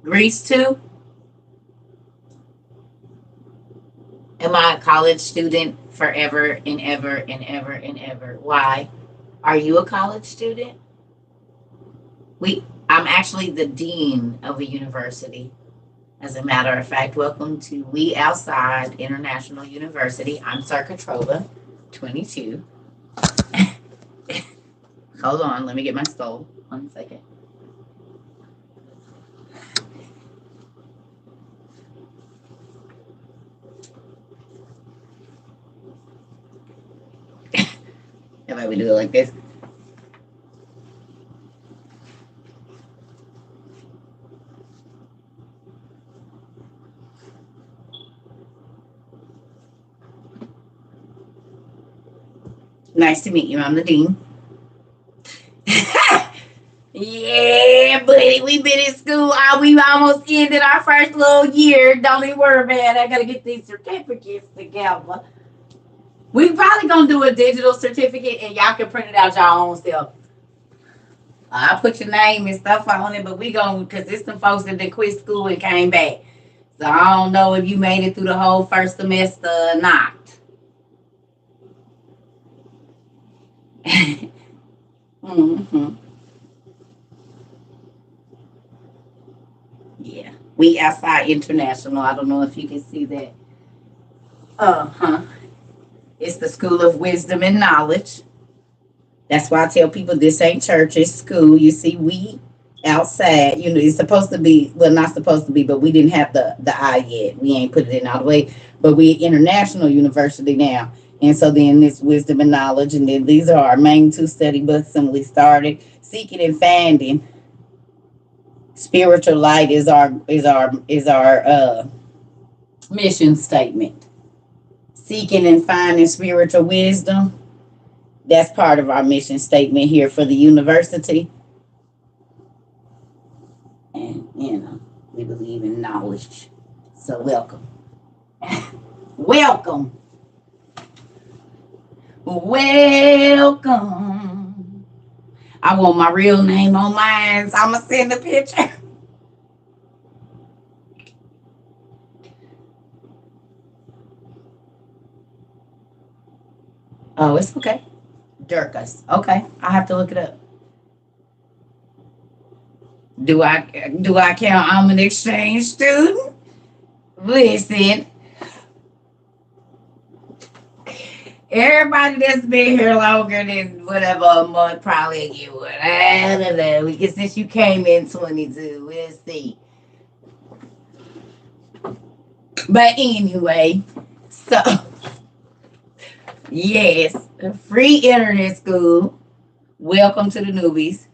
Greece too? Am I a college student forever and ever and ever and ever? Why? Are you a college student? I'm actually the dean of a university. As a matter of fact, welcome to We Outside International University. I'm Circa Trova, 22. Hold on, let me get my stole. 1 second. How about we do it like this? Nice to meet you. I'm the dean. Yeah, buddy, we've been in school. We almost ended our first little year. Don't even worry, man. I gotta get these certificates together. We probably gonna do a digital certificate, and y'all can print it out your own self. I'll put your name and stuff on it, but we gonna, cause it's the folks that quit school and came back. So I don't know if you made it through the whole first semester or not. Mm-hmm. Yeah. We outside international. I don't know if you can see that. Uh-huh. It's the School of Wisdom and Knowledge. That's why I tell people this ain't church, it's school. You see, we outside, it's supposed to be, well, not supposed to be, but we didn't have the I yet. We ain't put it in all the way. But we international university now. And so then this wisdom and knowledge, and then these are our main two study books, and we started seeking and finding. Spiritual light is our mission statement. Seeking and finding spiritual wisdom. That's part of our mission statement here for the university. And we believe in knowledge. So welcome. Welcome. Welcome. I want my real name on mine, so I'm going to send a picture. Oh, it's okay. Durkas. Okay, I have to look it up. Do I count I'm an exchange student? Listen. Everybody that's been here longer than whatever a month probably get one. I don't know. Because since you came in 22, we'll see. But anyway, so yes, free internet school. Welcome to the newbies.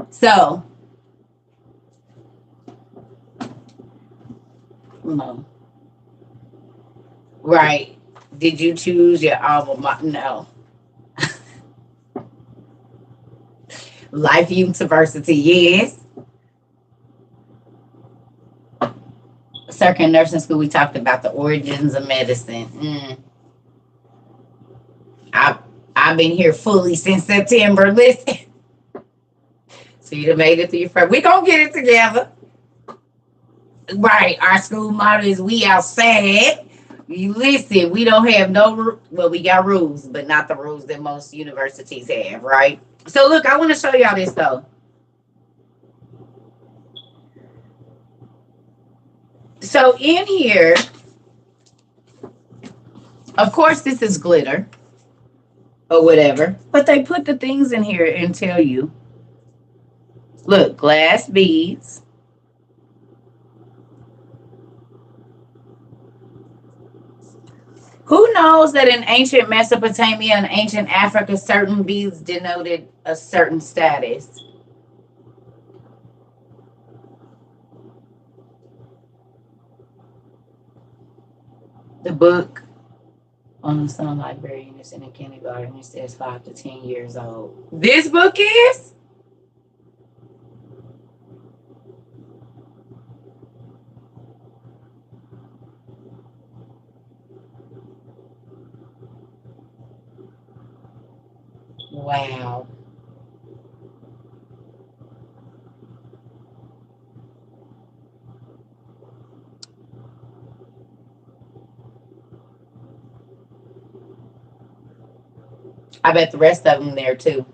So, no. Right. Did you choose your alma mater? No. Life University, yes. Circuit Nursing School, we talked about the origins of medicine. I've been here fully since September. Listen. So you made it through your first. We're going to get it together. Right. Our school motto is we outside. You listen, we don't have well, we got rules, but not the rules that most universities have, right? So look, I want to show y'all this though. So in here, of course, this is glitter or whatever, but they put the things in here and tell you, look, glass beads. Who knows that in ancient Mesopotamia and ancient Africa, certain beads denoted a certain status? The book on the Sun Librarian is in a kindergarten. It says 5 to 10 years old. This book is? Wow. I bet the rest of them there too.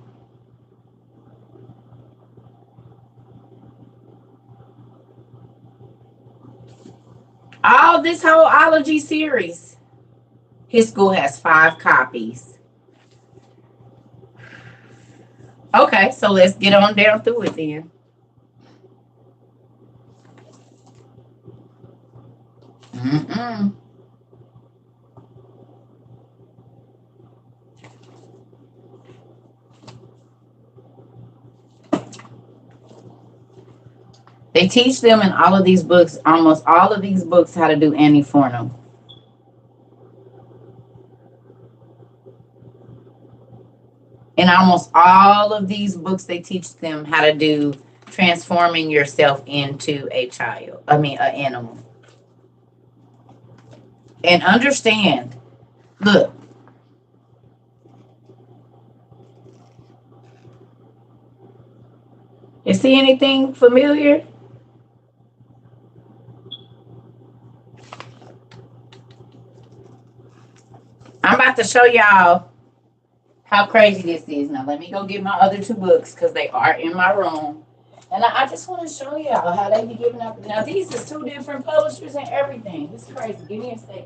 All this whole ology series. His school has 5 copies. Okay, so let's get on down through it then. They teach them in all of these books, almost all of these books, how to do antiphonal. In almost all of these books, they teach them how to do transforming yourself into a child. I mean, an animal. And understand, look, you see anything familiar? I'm about to show y'all how crazy this is. Now, let me go get my other two books because they are in my room. And I just want to show y'all how they be giving up. Now, these is two different publishers and everything. This is crazy. Give me a second.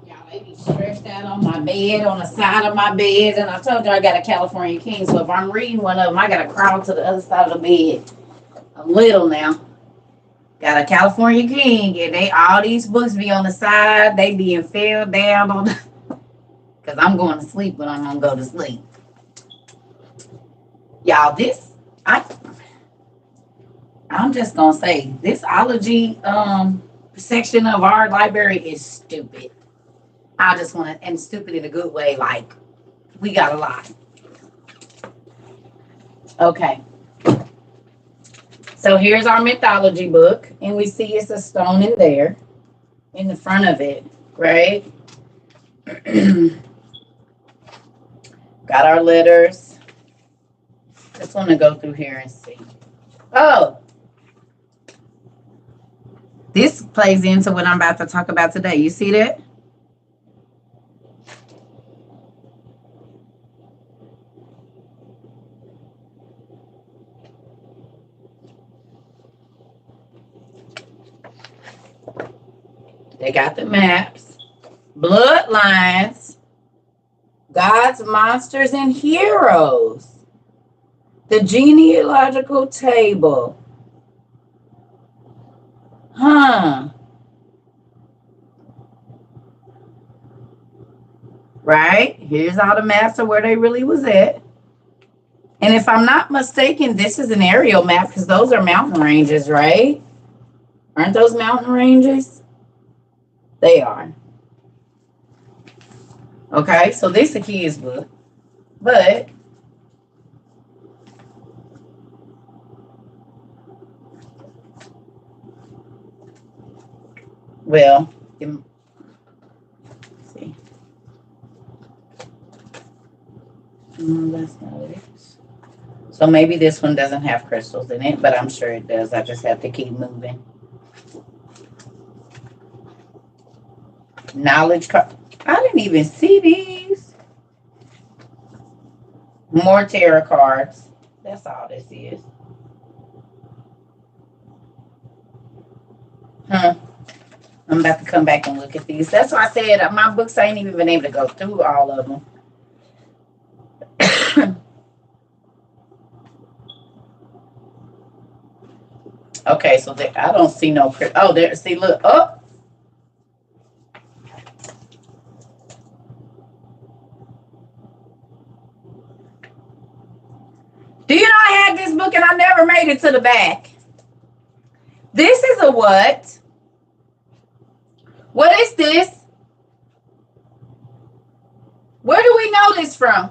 Y'all, they be stretched out on my bed, on the side of my bed. And I told you I got a California King. So if I'm reading one of them, I got to crawl to the other side of the bed. I'm little now. Got a California King. And they all these books be on the side. They being fell down on the... Because I'm going to sleep when I'm going to go to sleep. Y'all, I'm just going to say, this ology section of our library is stupid. I just want to, and stupid in a good way, like, we got a lot. Okay. So here's our mythology book, and we see it's a stone in there, in the front of it, right? Got our letters. Just want to go through here and see. Oh, this plays into what I'm about to talk about today. You see that? They got the maps, bloodlines, gods, monsters, and heroes. The genealogical table. Huh. Right? Here's all the maps of where they really was at. And if I'm not mistaken, this is an aerial map because those are mountain ranges, right? Aren't those mountain ranges? They are. Okay, so this is a kid's book. But well, let's see. That's not it. So maybe this one doesn't have crystals in it, but I'm sure it does. I just have to keep moving. Knowledge card. I didn't even see these. More tarot cards. That's all this is. Huh. I'm about to come back and look at these. That's why I said my books, I ain't even been able to go through all of them. Okay, so I don't see no. Oh, there. See, look. Oh. Do you know I had this book and I never made it to the back? This is a what? What is this? Where do we know this from?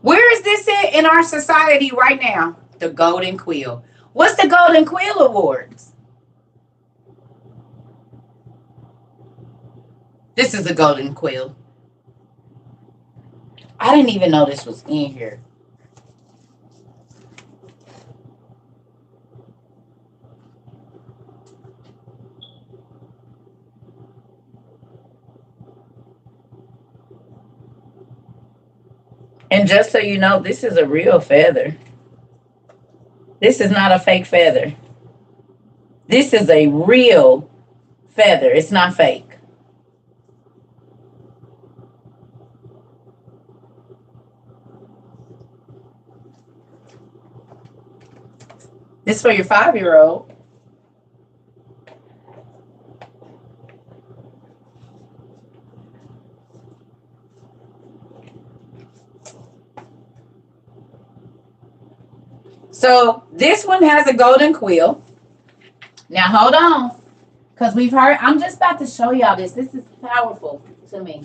Where is this in our society right now? The Golden Quill. What's the Golden Quill Awards? This is the Golden Quill. I didn't even know this was in here. And just so you know, this is a real feather. This is not a fake feather. This is a real feather. It's not fake. This is for your 5-year-old. So this one has a golden quill. Now hold on, because we've heard. I'm just about to show y'all this. This is powerful to me.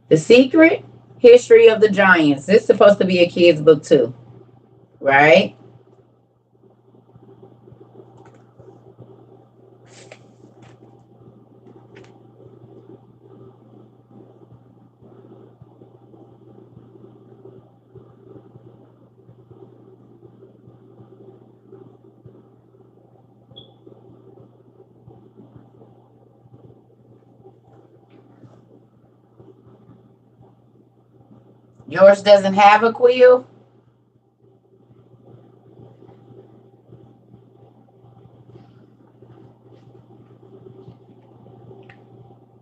The Secret History of the Giants. This is supposed to be a kid's book too, right? Yours doesn't have a quill?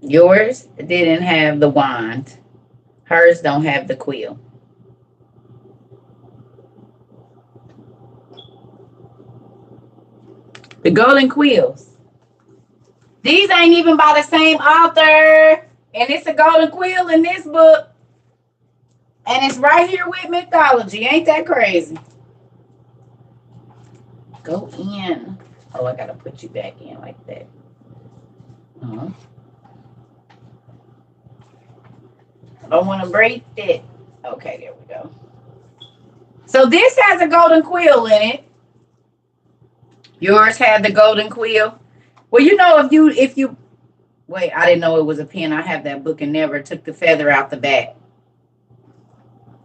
Yours didn't have the wand. Hers don't have the quill. The Golden Quills. These ain't even by the same author. And it's a golden quill in this book. And it's right here with mythology. Ain't that crazy? Go in. Oh, I gotta put you back in like that. Uh-huh. I don't want to break it. Okay, there we go. So this has a golden quill in it. Yours had the golden quill. Well, you know, if you wait, I didn't know it was a pen. I have that book and never took the feather out the back.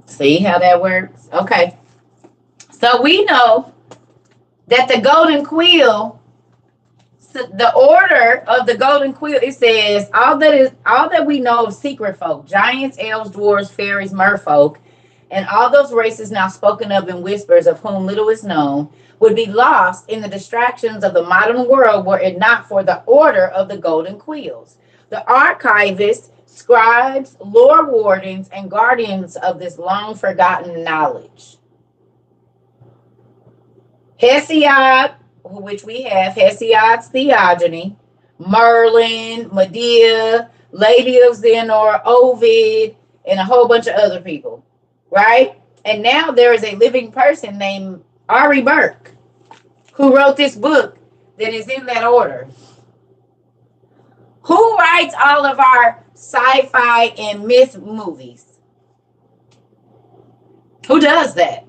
See how that works? Okay. So we know that the golden quill, the order of the golden quill, it says all that we know of secret folk, giants, elves, dwarves, fairies, merfolk, and all those races now spoken of in whispers of whom little is known, would be lost in the distractions of the modern world were it not for the order of the golden quills. The archivists, scribes, lore wardens, and guardians of this long forgotten knowledge. Hesiod, which we have, Hesiod's Theogony, Merlin, Medea, Lady of Zenor, Ovid, and a whole bunch of other people, right? And now there is a living person named Ari Burke who wrote this book that is in that order. Who writes all of our sci-fi and myth movies? Who does that?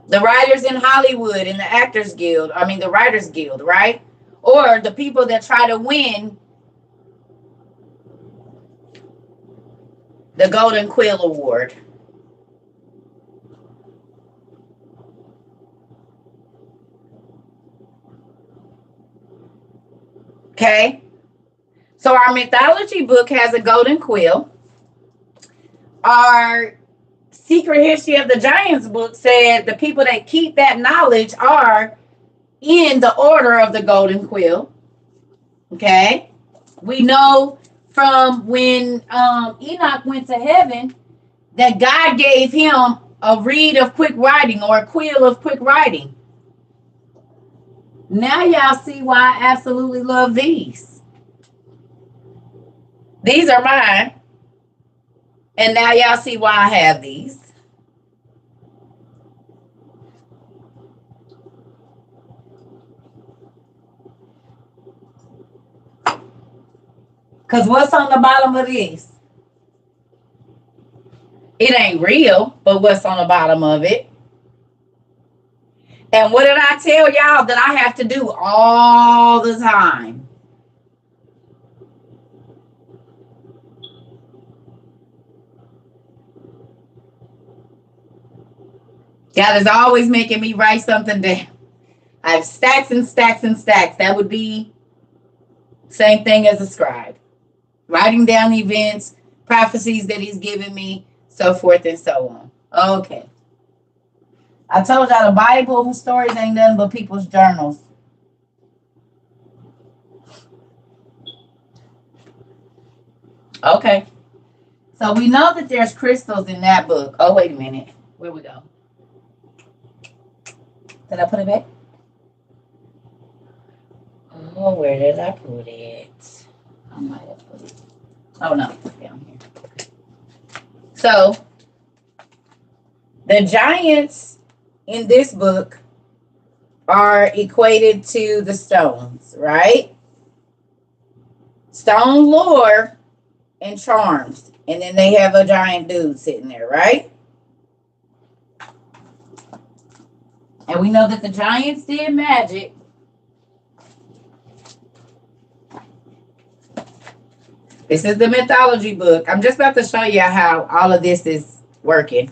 The writers in Hollywood and the Actors Guild, the Writers Guild, right? Or the people that try to win the Golden Quill Award. Okay? So our mythology book has a golden quill. Our Secret History of the Giants book said the people that keep that knowledge are in the order of the golden quill. Okay? We know from when Enoch went to heaven that God gave him a reed of quick writing or a quill of quick writing. Now y'all see why I absolutely love these. These are mine. And now y'all see why I have these. Because what's on the bottom of this? It ain't real, but what's on the bottom of it? And what did I tell y'all that I have to do all the time? God is always making me write something down. I have stacks and stacks and stacks. That would be same thing as a scribe. Writing down events, prophecies that he's given me, so forth and so on. Okay. I told y'all the Bible stories ain't nothing but people's journals. Okay. So we know that there's crystals in that book. Oh, wait a minute. Where we go? Did I put it back? Oh, where did I put it? I might have put it. Oh, no. Down here. So, the giants in this book are equated to the stones, right? Stone lore and charms. And then they have a giant dude sitting there, right? And we know that the giants did magic. This is the mythology book. I'm just about to show you how all of this is working.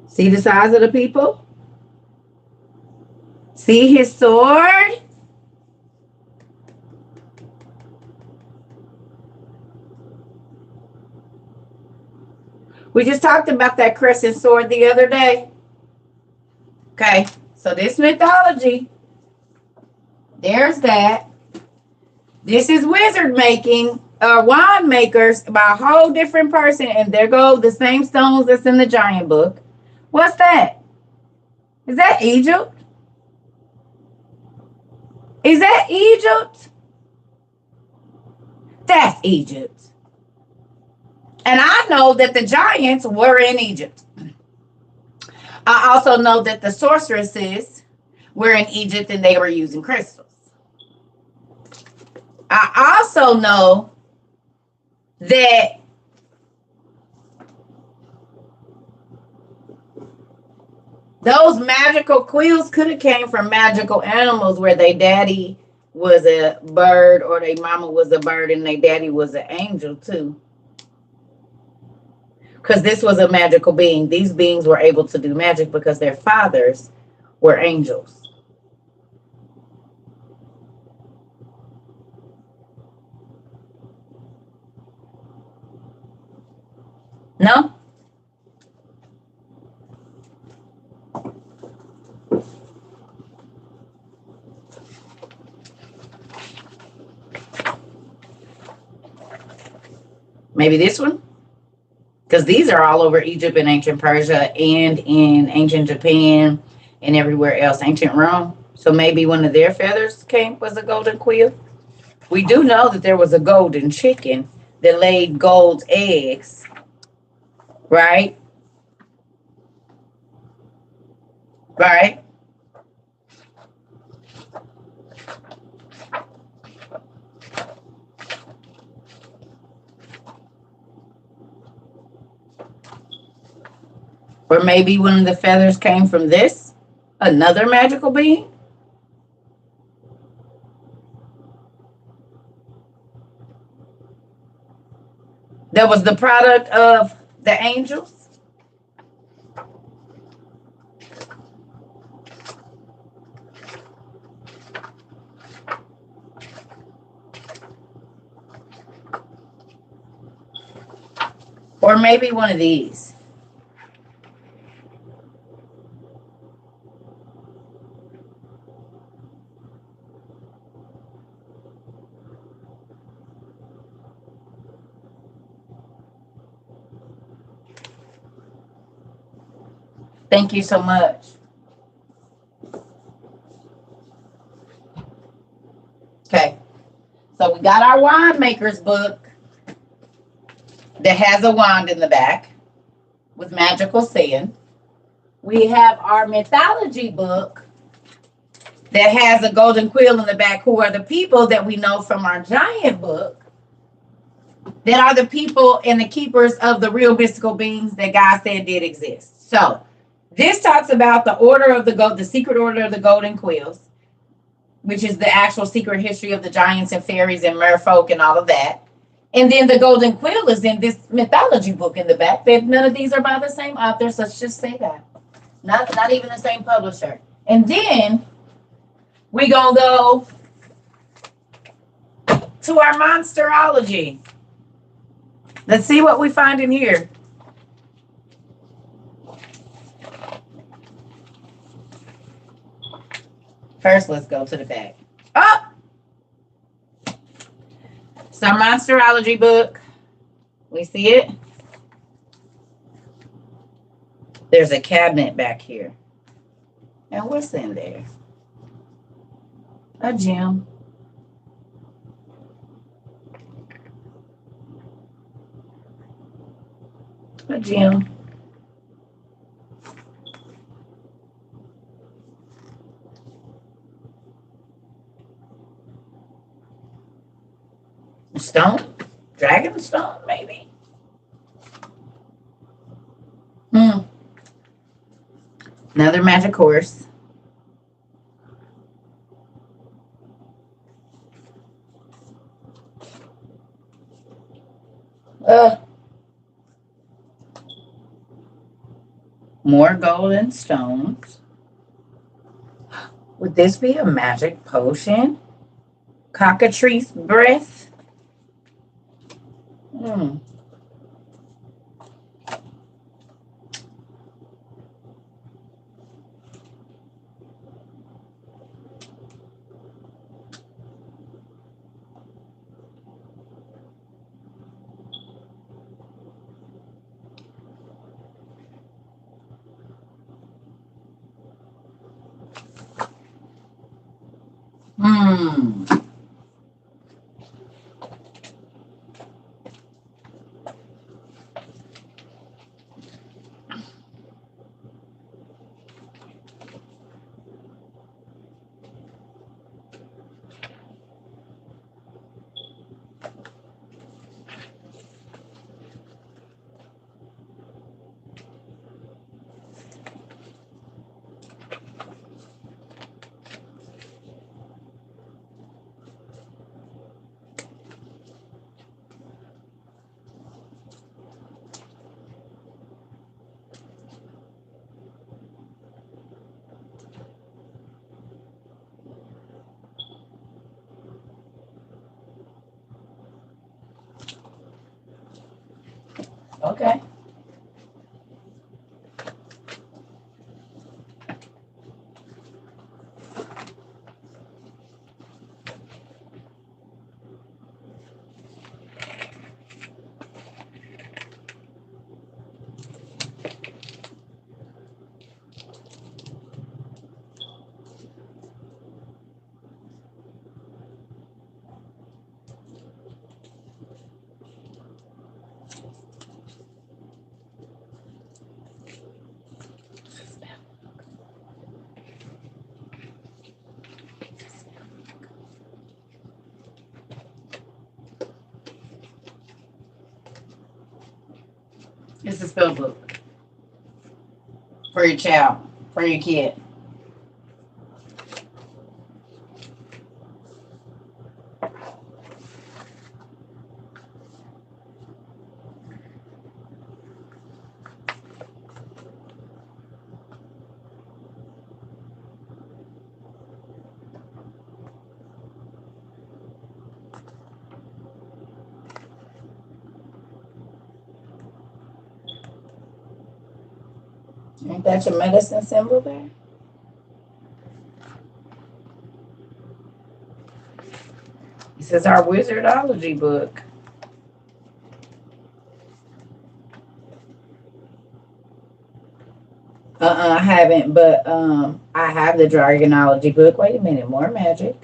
See the size of the people? See his sword? We just talked about that crescent sword the other day. Okay, so this mythology, there's that. This is wizard making, wand makers by a whole different person, and there go the same stones that's in the giant book. What's that? Is that Egypt? Is that Egypt? That's Egypt. And I know that the giants were in Egypt. I also know that the sorceresses were in Egypt and they were using crystals. I also know that those magical quills could have came from magical animals where their daddy was a bird or their mama was a bird and their daddy was an angel too. Because this was a magical being. These beings were able to do magic because their fathers were angels. No? Maybe this one? Because these are all over Egypt and ancient Persia and in ancient Japan and everywhere else, ancient Rome. So maybe one of their feathers was a golden quill. We do know that there was a golden chicken that laid gold eggs, right? Right? Or maybe one of the feathers came from this, another magical being. That was the product of the angels. Or maybe one of these. Thank you so much. Okay. So we got our wand maker's book that has a wand in the back with magical sand. We have our mythology book that has a golden quill in the back, who are the people that we know from our giant book, that are the people and the keepers of the real mystical beings that God said did exist. So this talks about the order of the secret order of the golden quills, which is the actual secret history of the giants and fairies and merfolk and all of that. And then the Golden Quill is in this mythology book in the back. That none of these are by the same author. So let's just say that. Not even the same publisher. And then we gonna go to our monsterology. Let's see what we find in here. First, let's go to the back. Oh! It's our monsterology book. We see it? There's a cabinet back here. And what's in there? A gem. A gem. A stone? Dragon stone, maybe? Another magic horse. More golden stones. Would this be a magic potion? Cockatrice breath. Okay. It's a spell book for your child, for your kid. Ain't that your medicine symbol there? This is our wizardology book. I haven't, but I have the dragonology book. Wait a minute, more magic.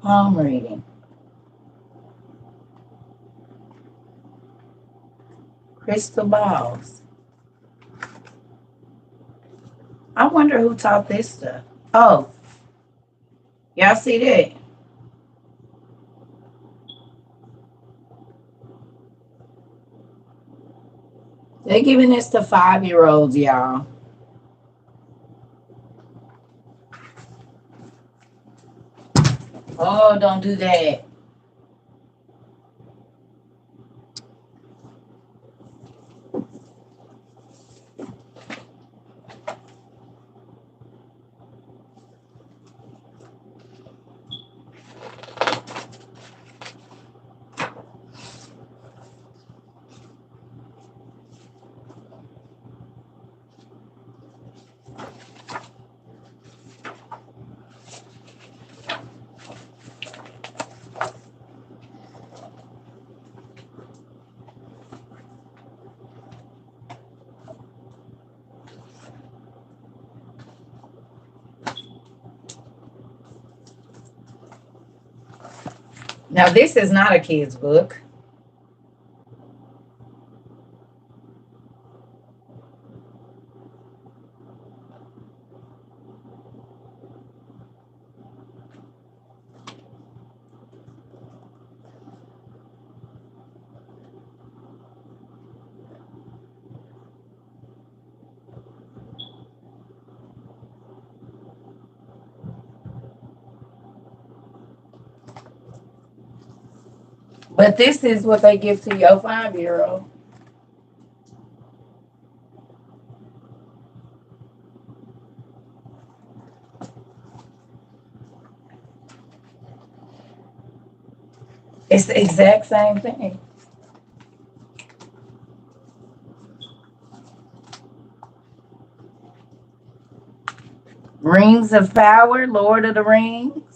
Palm reading. Crystal balls. I wonder who taught this stuff. Oh, y'all see that? They're giving this to 5-year-olds, y'all. Oh, don't do that. Now, this is not a kid's book. But this is what they give to your 5-year-old. It's the exact same thing. Rings of Power, Lord of the Rings.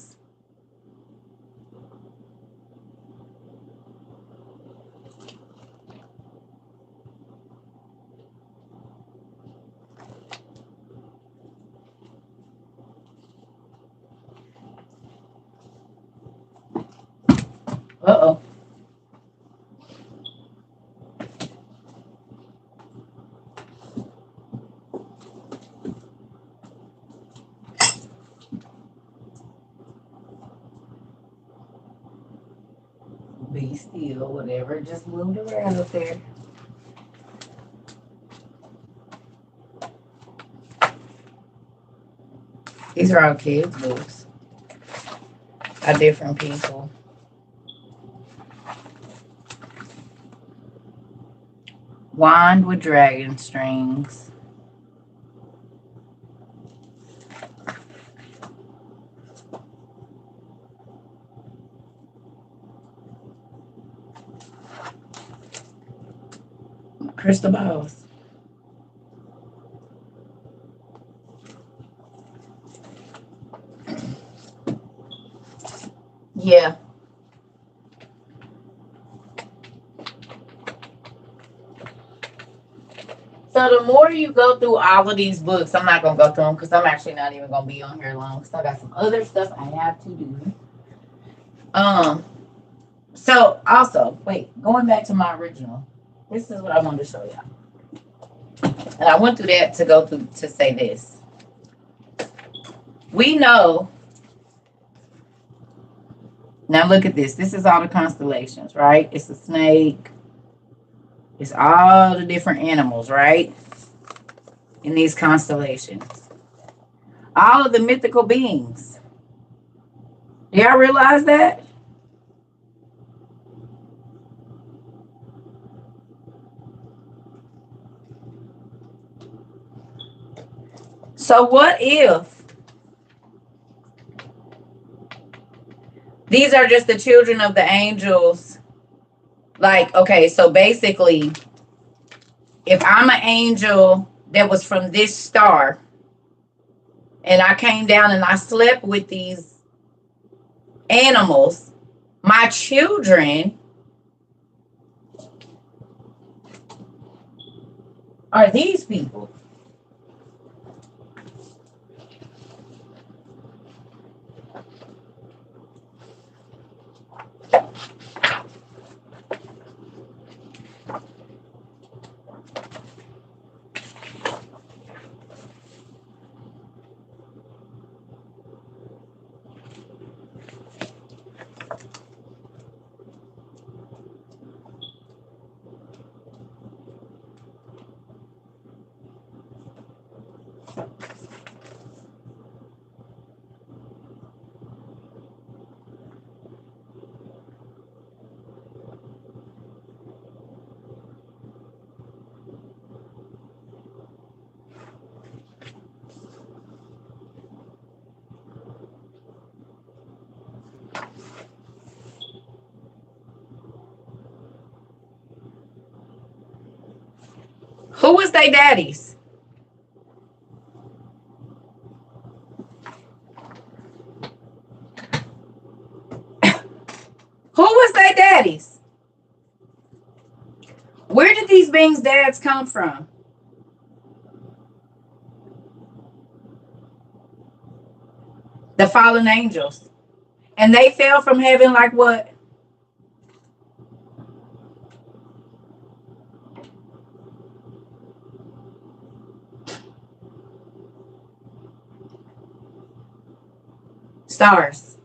Uh-oh. Be still, whatever. Just moved around up there. These are all kids' books by different people. Wand with dragon strings. Crystal balls. Yeah. So the more you go through all of these books, I'm not gonna go through them because I'm actually not even gonna be on here long. So I got some other stuff I have to do. So also, wait, going back to my original, this is what I wanted to show y'all. And I went through that to go through to say this. We know. Now look at this. This is all the constellations, right? It's a snake. It's all the different animals, right? In these constellations. All of the mythical beings. Do y'all realize that? So what if these are just the children of the angels? Like, okay, so basically, if I'm an angel that was from this star, and I came down and I slept with these animals, my children are these people. Who was their daddies? Who was their daddies? Where did these beings' dads come from? The fallen angels. And they fell from heaven like what? Stars.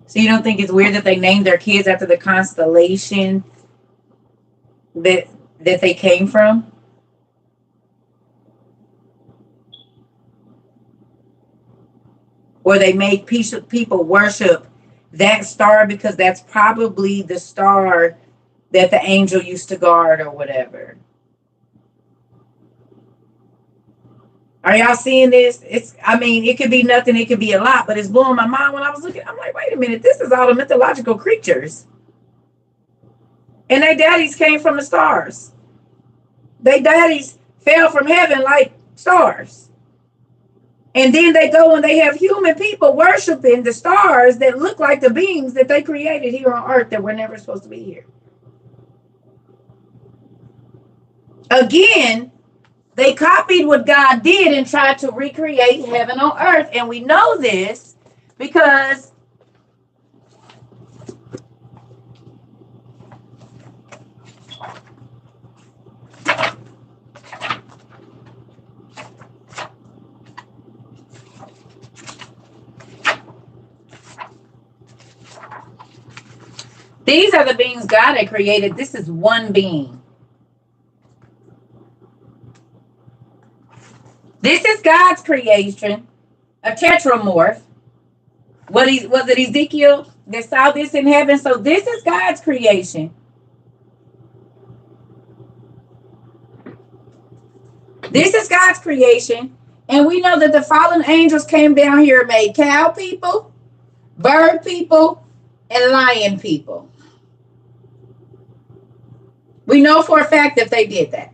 So you don't think it's weird that they named their kids after the constellation that they came from? Or they make people worship that star because that's probably the star that the angel used to guard or whatever. Are y'all seeing this? It could be nothing, it could be a lot, but it's blowing my mind when I was looking. I'm like, wait a minute, this is all the mythological creatures. And their daddies came from the stars. Their daddies fell from heaven like stars. And then they go and they have human people worshiping the stars that look like the beings that they created here on earth that were never supposed to be here. Again, they copied what God did and tried to recreate heaven on earth. And we know this because these are the beings God had created. This is one being. This is God's creation, a tetramorph. Was it Ezekiel that saw this in heaven? So this is God's creation. This is God's creation. And we know that the fallen angels came down here and made cow people, bird people, and lion people. We know for a fact that they did that.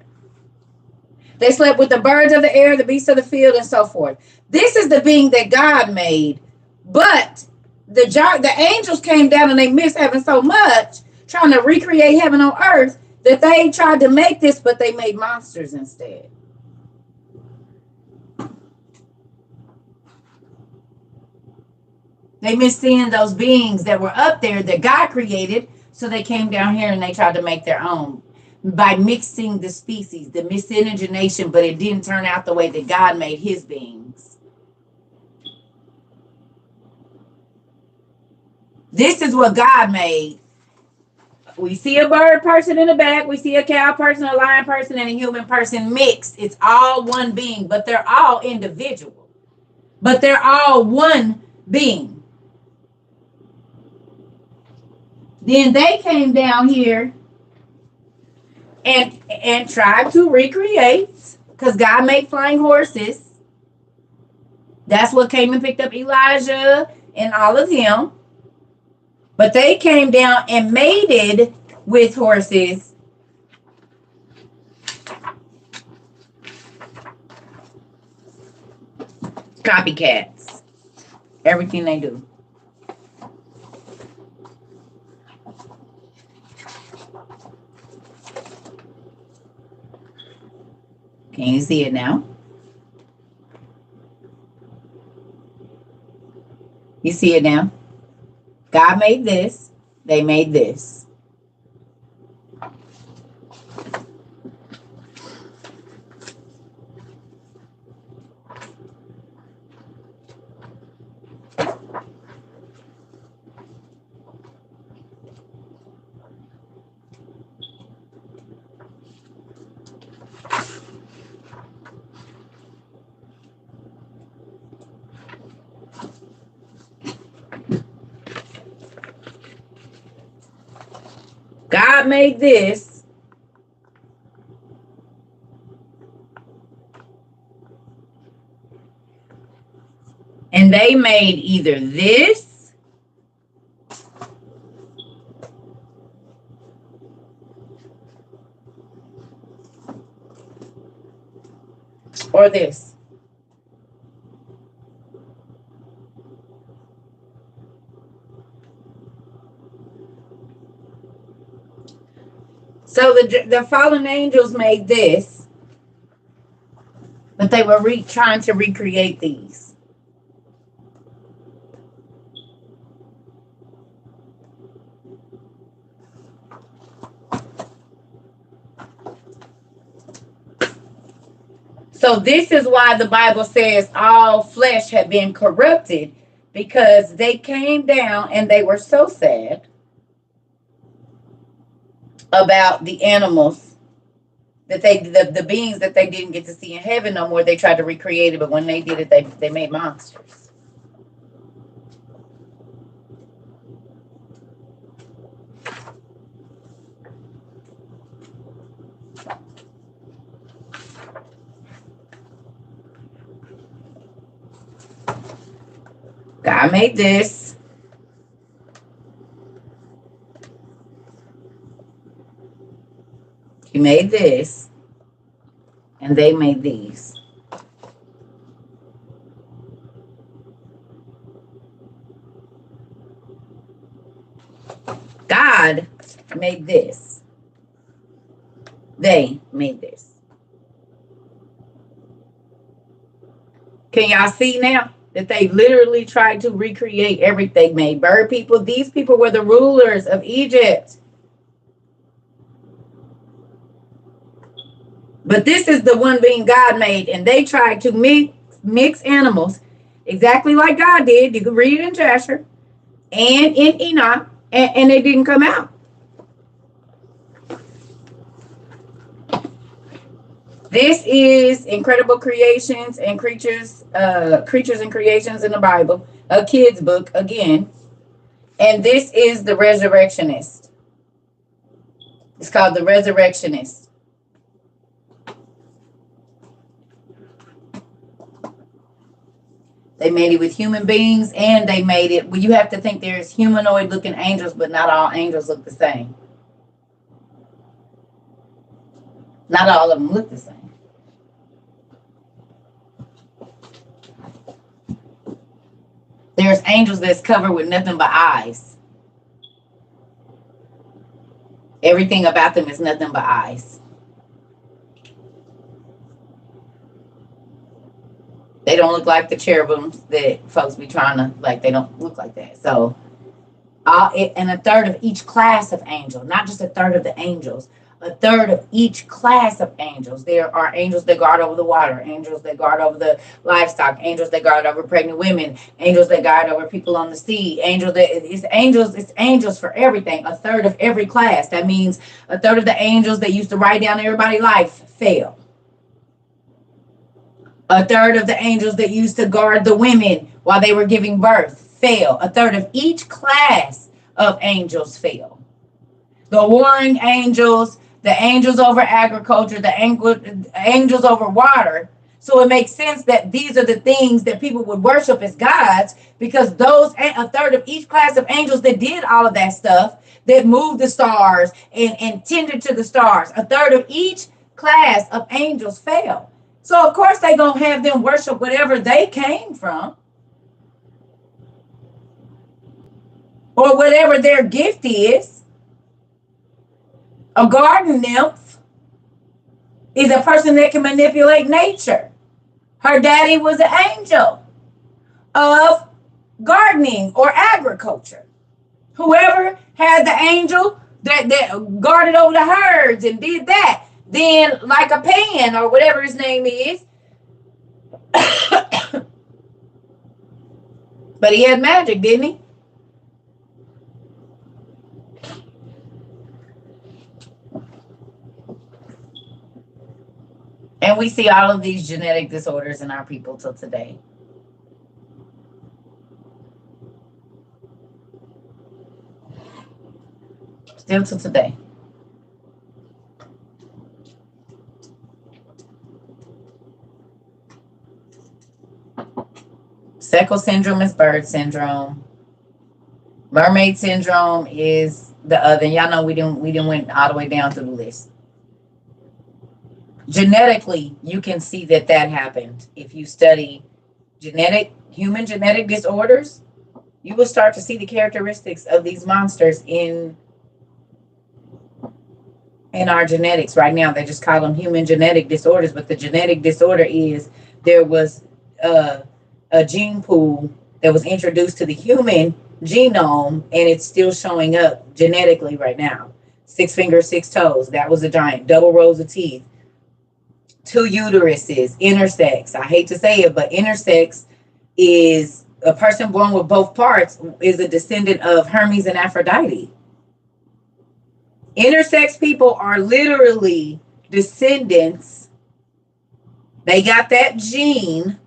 They slept with the birds of the air, the beasts of the field, and so forth. This is the being that God made. But the angels came down and they missed heaven so much, trying to recreate heaven on earth, that they tried to make this, but they made monsters instead. They missed seeing those beings that were up there that God created, so they came down here and they tried to make their own by mixing the species, the miscegenation, but it didn't turn out the way that God made his beings. This is what God made. We see a bird person in the back, we see a cow person, a lion person, and a human person mixed. It's all one being, but they're all individual. But they're all one being. Then they came down here and tried to recreate, because God made flying horses. That's what came and picked up Elijah and all of them. But they came down and mated with horses. Copycats. Everything they do. Can you see it now? You see it now? God made this. They made this. God made this. And they made either this or this? So the fallen angels made this, but they were trying to recreate these. So this is why the Bible says all flesh had been corrupted, because they came down and they were so sad about the animals that the beings that they didn't get to see in heaven no more. They tried to recreate it, but when they did it, they made monsters. God made this. He made this. And they made these. God made this. They made this. Can y'all see now that they literally tried to recreate everything? Made bird people. These people were the rulers of Egypt. But this is the one being God made, and they tried to mix animals exactly like God did. You can read it in Jasher and in Enoch, and they didn't come out. This is Incredible Creations and Creatures and Creations in the Bible, a kid's book again. And this is The Resurrectionist. It's called The Resurrectionist. They made it with human beings, and they made it, well, you have to think there's humanoid looking angels, but not all angels look the same. Not all of them look the same. There's angels that's covered with nothing but eyes. Everything about them is nothing but eyes. They don't look like the cherubims that folks be trying to, like, they don't look like that. So, and a third of each class of angel, not just a third of the angels, a third of each class of angels. There are angels that guard over the water, angels that guard over the livestock, angels that guard over pregnant women, angels that guard over people on the sea, it's angels for everything. A third of every class. That means a third of the angels that used to write down everybody's life fell. A third of the angels that used to guard the women while they were giving birth fell. A third of each class of angels fell. The warring angels, the angels over agriculture, the angels over water. So it makes sense that these are the things that people would worship as gods, because those, a third of each class of angels that did all of that stuff, that moved the stars and tended to the stars, a third of each class of angels fell. So of course they're going to have them worship whatever they came from, or whatever their gift is. A garden nymph is a person that can manipulate nature. Her daddy was an angel of gardening or agriculture. Whoever had the angel that guarded over the herds and did that, then like a Pan or whatever his name is. But he had magic, didn't he? And we see all of these genetic disorders in our people till today. Still till today. Seckel syndrome is bird syndrome. Mermaid syndrome is the other. Y'all know we didn't went all the way down to the list. genetically, you can see that happened. If you study human genetic disorders, you will start to see the characteristics of these monsters in our genetics. Right now they just call them human genetic disorders, but the genetic disorder is there was a gene pool that was introduced to the human genome, and it's still showing up genetically right now. 6 fingers, 6 toes, that was a giant. Double rows of teeth, 2 uteruses, intersex. I hate to say it, but intersex is a person born with both parts, is a descendant of Hermes and Aphrodite. Intersex people are literally descendants. They got that gene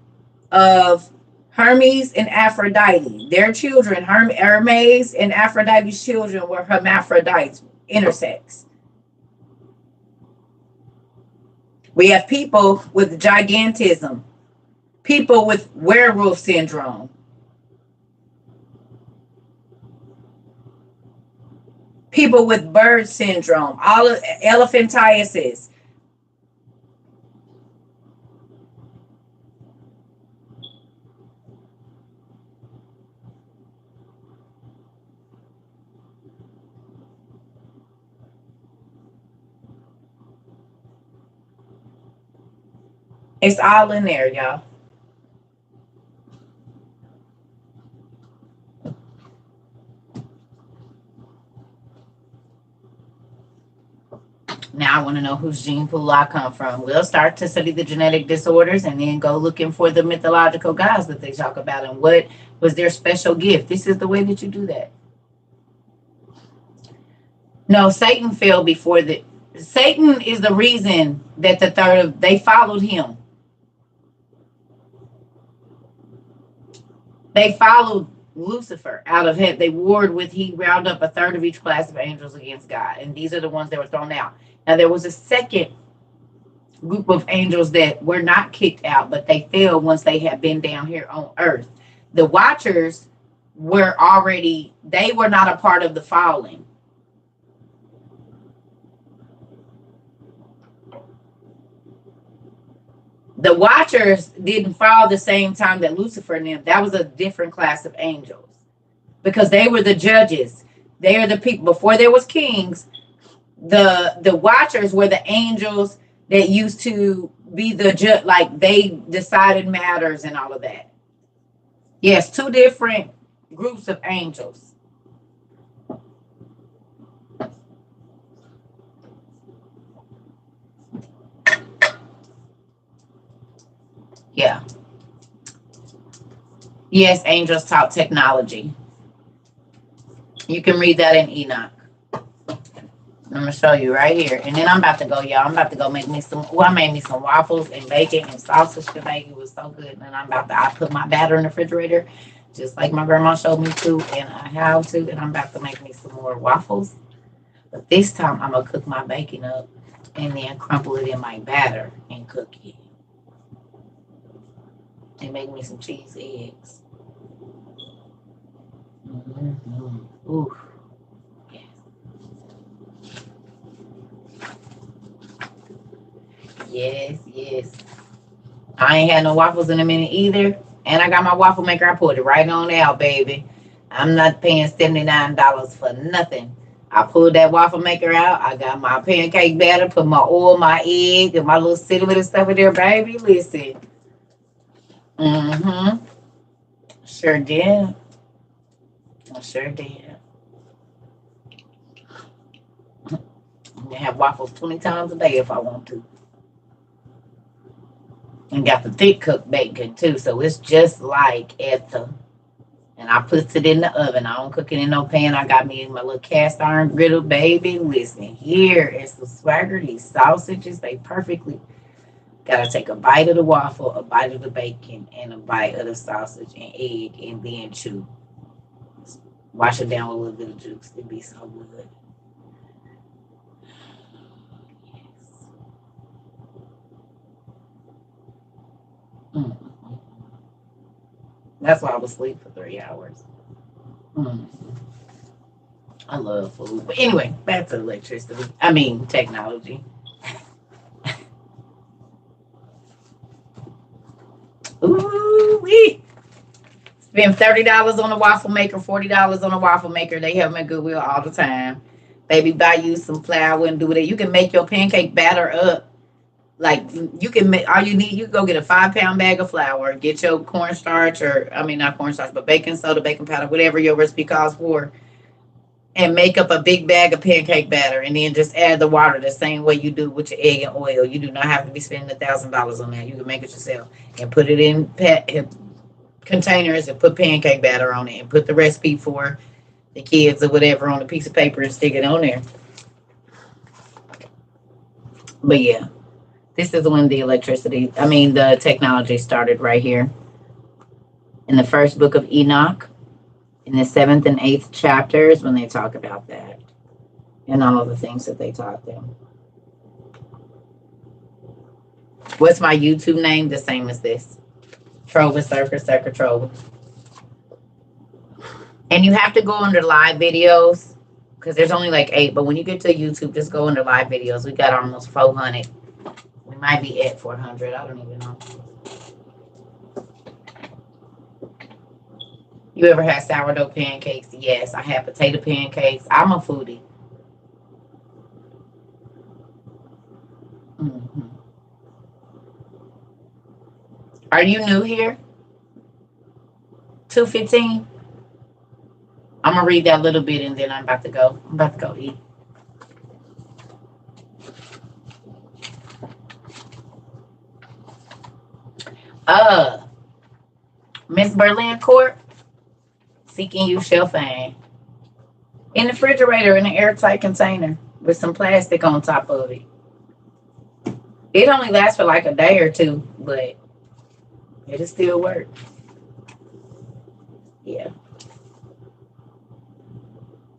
of Hermes and Aphrodite. Their children, Hermes and Aphrodite's children, were hermaphrodites, intersex. We have people with gigantism, people with werewolf syndrome, people with bird syndrome, all of elephantiasis. It's all in there, y'all. Now I want to know whose gene pool I come from. We'll start to study the genetic disorders and then go looking for the mythological gods that they talk about and what was their special gift. This is the way that you do that. No, Satan fell before Satan is the reason that they followed him. They followed Lucifer out of heaven. They warred with, he rounded up a third of each class of angels against God. And these are the ones that were thrown out. Now, there was a second group of angels that were not kicked out, but they fell once they had been down here on earth. The Watchers were they were not a part of the falling. The Watchers didn't fall the same time that Lucifer and them. That was a different class of angels because they were the judges. They are the people. Before there was kings, the Watchers were the angels that used to be the judge, like they decided matters and all of that. Yes, 2 different groups of angels. Yeah. Yes, angels taught technology. You can read that in Enoch. I'm going to show you right here. And then I'm about to go, y'all. I'm about to go make me I made me some waffles and bacon and sausage today. It was so good. And I put my batter in the refrigerator, just like my grandma showed me to, and how to. And I'm about to make me some more waffles. But this time, I'm going to cook my bacon up and then crumple it in my batter and cook it. And make me some cheese eggs. Mm-hmm. Ooh. Yes. Yes. I ain't had no waffles in a minute either. And I got my waffle maker. I pulled it right on out, baby. I'm not paying $79 for nothing. I pulled that waffle maker out. I got my pancake batter, put my oil, my egg, and my little cinnamon and stuff in there, baby. Listen. Mm-hmm. Sure did. I sure did. I can have waffles 20 times a day if I want to. And got the thick cooked bacon too, so it's just like Etta. And I put it in the oven. I don't cook it in no pan. I got me my little cast iron griddle, baby. Listen, here is the swagger. These sausages, they perfectly. Gotta take a bite of the waffle, a bite of the bacon, and a bite of the sausage and egg, and then chew. Wash it down with a little bit of juice. It'd be so good. Yes. Mm-hmm. That's why I was asleep for 3 hours. Mm-hmm. I love food. But anyway, back to electricity. Technology. Ooh wee. Spend $30 on a waffle maker, $40 on a waffle maker. They have them at Goodwill all the time. Baby, buy you some flour and do it. You can make your pancake batter up. Like you can make all you need. You go get a 5-pound bag of flour, get your cornstarch, or I mean not cornstarch, but baking soda, baking powder, whatever your recipe calls for, and make up a big bag of pancake batter, and then just add the water the same way you do with your egg and oil. You do not have to be spending $1,000 on that. You can make it yourself and put it in containers and put pancake batter on it, and put the recipe for the kids or whatever on a piece of paper and stick it on there. But yeah. This is when the technology started right here. In the first book of Enoch, in the 7th and 8th chapters, when they talk about that and all of the things that they taught them. What's my YouTube name? The same as this. Trova Circus Trova. And you have to go under live videos because there's only like 8. But when you get to YouTube, just go under live videos. We got almost 400. We might be at 400. I don't even know. You ever had sourdough pancakes? Yes, I had potato pancakes. I'm a foodie. Mm-hmm. Are you new here? 2:15. I'm gonna read that little bit and then I'm about to go. I'm about to go eat. Miss Berlin Court, seeking you shall find. In the refrigerator in an airtight container with some plastic on top of it. It only lasts for like a day or two, but it'll still work. Yeah.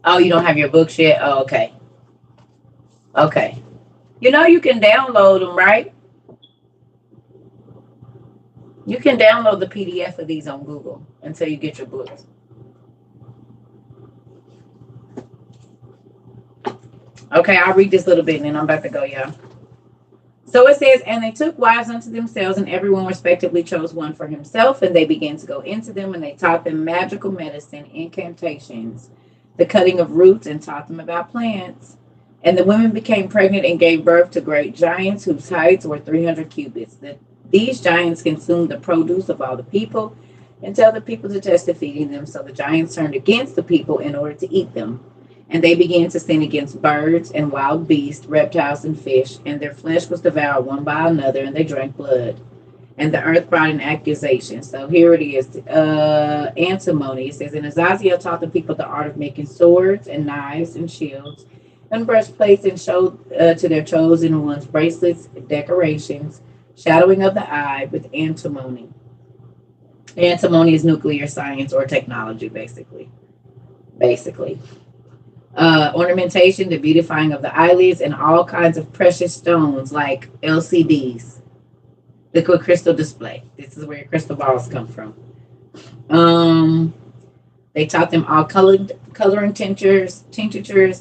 Oh, you don't have your books yet? Oh, okay. Okay. You know you can download them, right? You can download the PDF of these on Google until you get your books. Okay, I'll read this little bit and then I'm about to go, y'all. So it says, and they took wives unto themselves, and everyone respectively chose one for himself, and they began to go into them, and they taught them magical medicine, incantations, the cutting of roots, and taught them about plants. And the women became pregnant and gave birth to great giants whose heights were 300 cubits. These giants consumed the produce of all the people until the people detested feeding them. So the giants turned against the people in order to eat them. And they began to sin against birds and wild beasts, reptiles and fish, and their flesh was devoured one by another, and they drank blood. And the earth brought an accusation. So here it is, antimony. It says, and Azazel taught the people the art of making swords and knives and shields and breastplates, and showed to their chosen ones bracelets, decorations, shadowing of the eye with antimony. Antimony is nuclear science or technology, basically. Ornamentation, the beautifying of the eyelids, and all kinds of precious stones like LCDs, liquid crystal display. This is where your crystal balls come from. They taught them all coloring tinctures,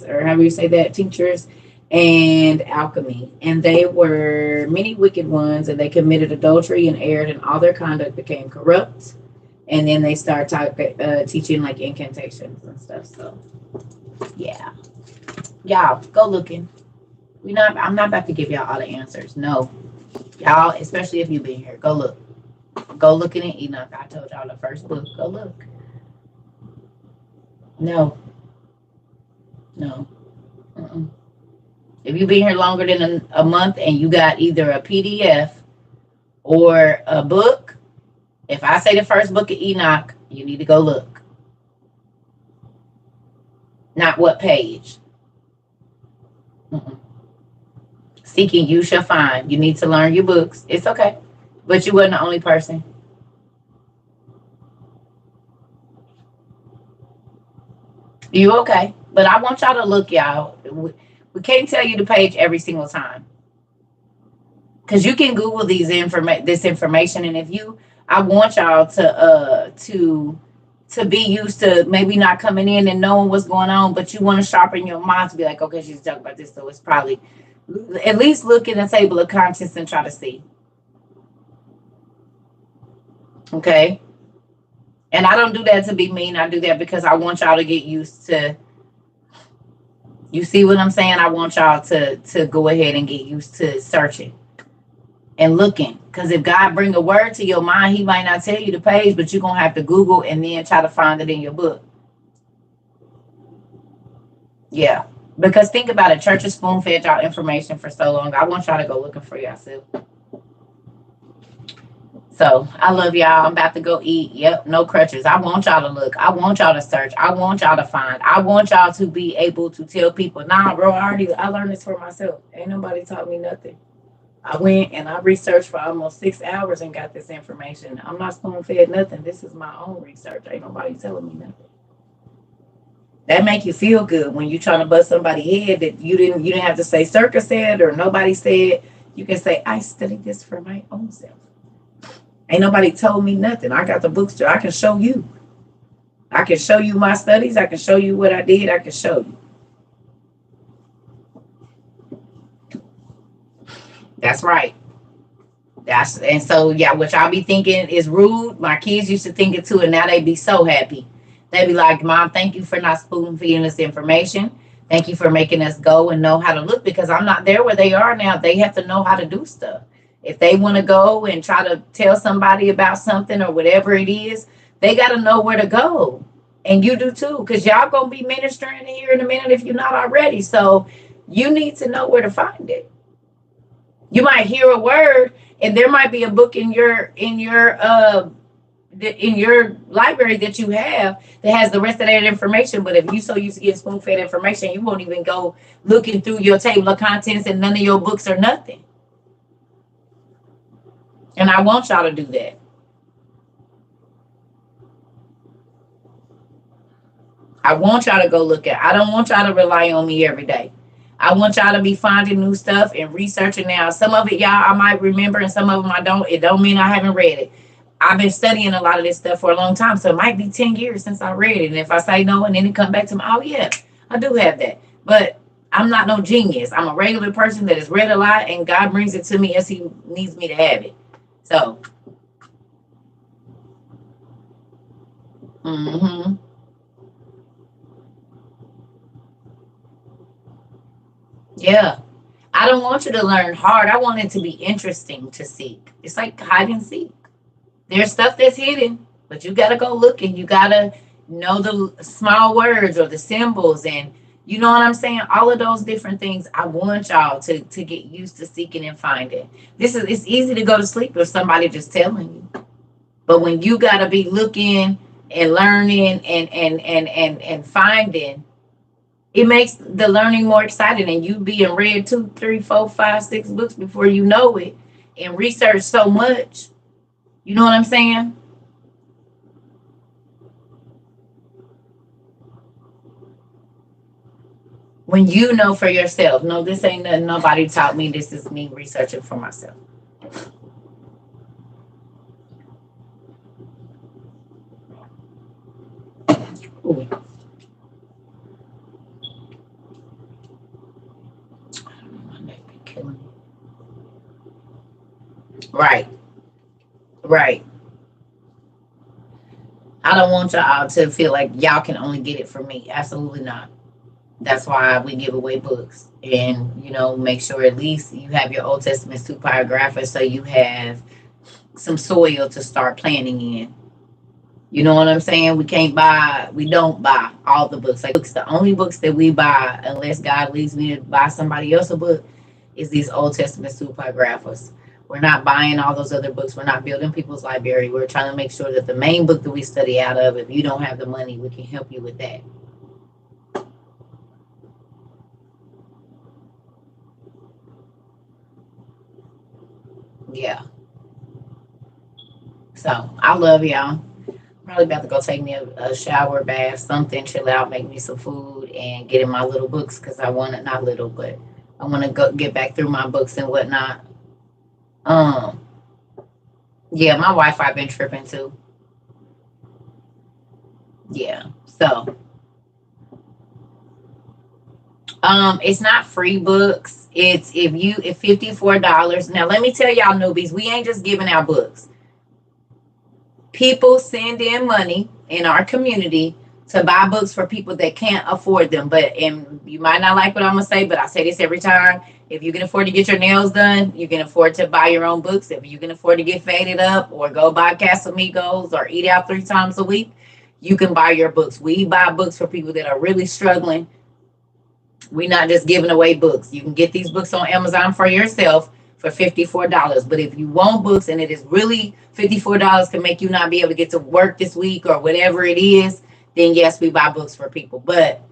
or however you say that, tinctures, and alchemy. And they were many wicked ones, and they committed adultery and erred, and all their conduct became corrupt. And then they start teaching like incantations and stuff. So yeah, y'all go looking. I'm not about to give y'all all the answers. No, y'all, especially if you've been here, go looking at Enoch. I told y'all the first book. Go look. No. If you've been here longer than a month and you got either a PDF or a book, if I say the first book of Enoch, you need to go look. Not what page. Seeking you shall find. You need to learn your books. It's okay. But you weren't the only person. You okay. But I want y'all to look, y'all. We can't tell you the page every single time. Because you can Google this information. And I want y'all to be used to maybe not coming in and knowing what's going on, but you want to sharpen your mind to be like, okay, she's talking about this, so it's probably at least look in the table of contents and try to see. Okay. And I don't do that to be mean. I do that because I want y'all to get used to, you see what I'm saying? I want y'all to go ahead and get used to searching and looking. Because if God bring a word to your mind, he might not tell you the page, but you're going to have to Google and then try to find it in your book. Yeah. Because think about it. Church has spoon fed y'all information for so long. I want y'all to go looking for yourself. So I love y'all. I'm about to go eat. Yep, no crutches. I want y'all to look. I want y'all to search. I want y'all to find. I want y'all to be able to tell people, nah, bro, I learned this for myself. Ain't nobody taught me nothing. I went and I researched for almost 6 hours and got this information. I'm not spoon fed nothing. This is my own research. Ain't nobody telling me nothing. That make you feel good when you trying to bust somebody's head that you didn't have to say circus said or nobody said. You can say, I studied this for my own self. Ain't nobody told me nothing. I got the books I can show you. I can show you my studies. I can show you what I did. I can show you. That's right. And so yeah, what y'all be thinking is rude. My kids used to think it too, and now they be so happy. They be like, Mom, thank you for not spoon feeding us information. Thank you for making us go and know how to look, because I'm not there where they are now. They have to know how to do stuff. If they want to go and try to tell somebody about something or whatever it is, they got to know where to go. And you do too, because y'all going to be ministering here in a minute if you're not already. So you need to know where to find it. You might hear a word and there might be a book in your library that you have that has the rest of that information. But if you so used to getting spoon-fed information, you won't even go looking through your table of contents and none of your books or nothing. And I want y'all to do that. I want y'all to go look at. I don't want y'all to rely on me every day. I want y'all to be finding new stuff and researching now. Some of it, y'all, I might remember, and some of them I don't. It don't mean I haven't read it. I've been studying a lot of this stuff for a long time, so it might be 10 years since I read it. And if I say no and then it come back to me, oh, yeah, I do have that. But I'm not no genius. I'm a regular person that has read a lot, and God brings it to me as he needs me to have it. So, yeah. I don't want you to learn hard. I want it to be interesting to seek. It's like hide and seek. There's stuff that's hidden, but you got to go look and you got to know the small words or the symbols, and you know what I'm saying? All of those different things. I want y'all to get used to seeking and finding. It's easy to go to sleep if somebody just telling you. But when you got to be looking and learning and finding, it makes the learning more exciting, and you being read 2, 3, 4, 5, 6 books before you know it and research so much. You know what I'm saying? When you know for yourself, no, this ain't nothing nobody taught me. This is me researching for myself. Ooh. Right. Right. I don't want y'all to feel like y'all can only get it from me. Absolutely not. That's why we give away books, and make sure at least you have your Old Testament Supergrapha, so you have some soil to start planting in. You know what I'm saying? We don't buy all the books. Like, the only books that we buy, unless God leads me to buy somebody else a book, is these Old Testament Supergraphas. We're not buying all those other books. We're not building people's library. We're trying to make sure that the main book that we study out of, if you don't have the money, we can help you with that. Yeah. So I love y'all. Probably about to go take me a shower, bath, something, chill out, make me some food, and get in my little books, because I want it, not little, but I want to go get back through my books and whatnot. Yeah, my Wi-Fi been tripping too. Yeah. So it's not free books. It's $54. Now let me tell y'all newbies, we ain't just giving out books. People send in money in our community to buy books for people that can't afford them. But, and you might not like what I'm gonna say, but I say this every time. If you can afford to get your nails done, you can afford to buy your own books. If you can afford to get faded up or go buy Casamigos or eat out 3 times a week, you can buy your books. We buy books for people that are really struggling. We're not just giving away books. You can get these books on Amazon for yourself for $54. But if you want books and it is really $54 can make you not be able to get to work this week or whatever it is, then yes, we buy books for people. But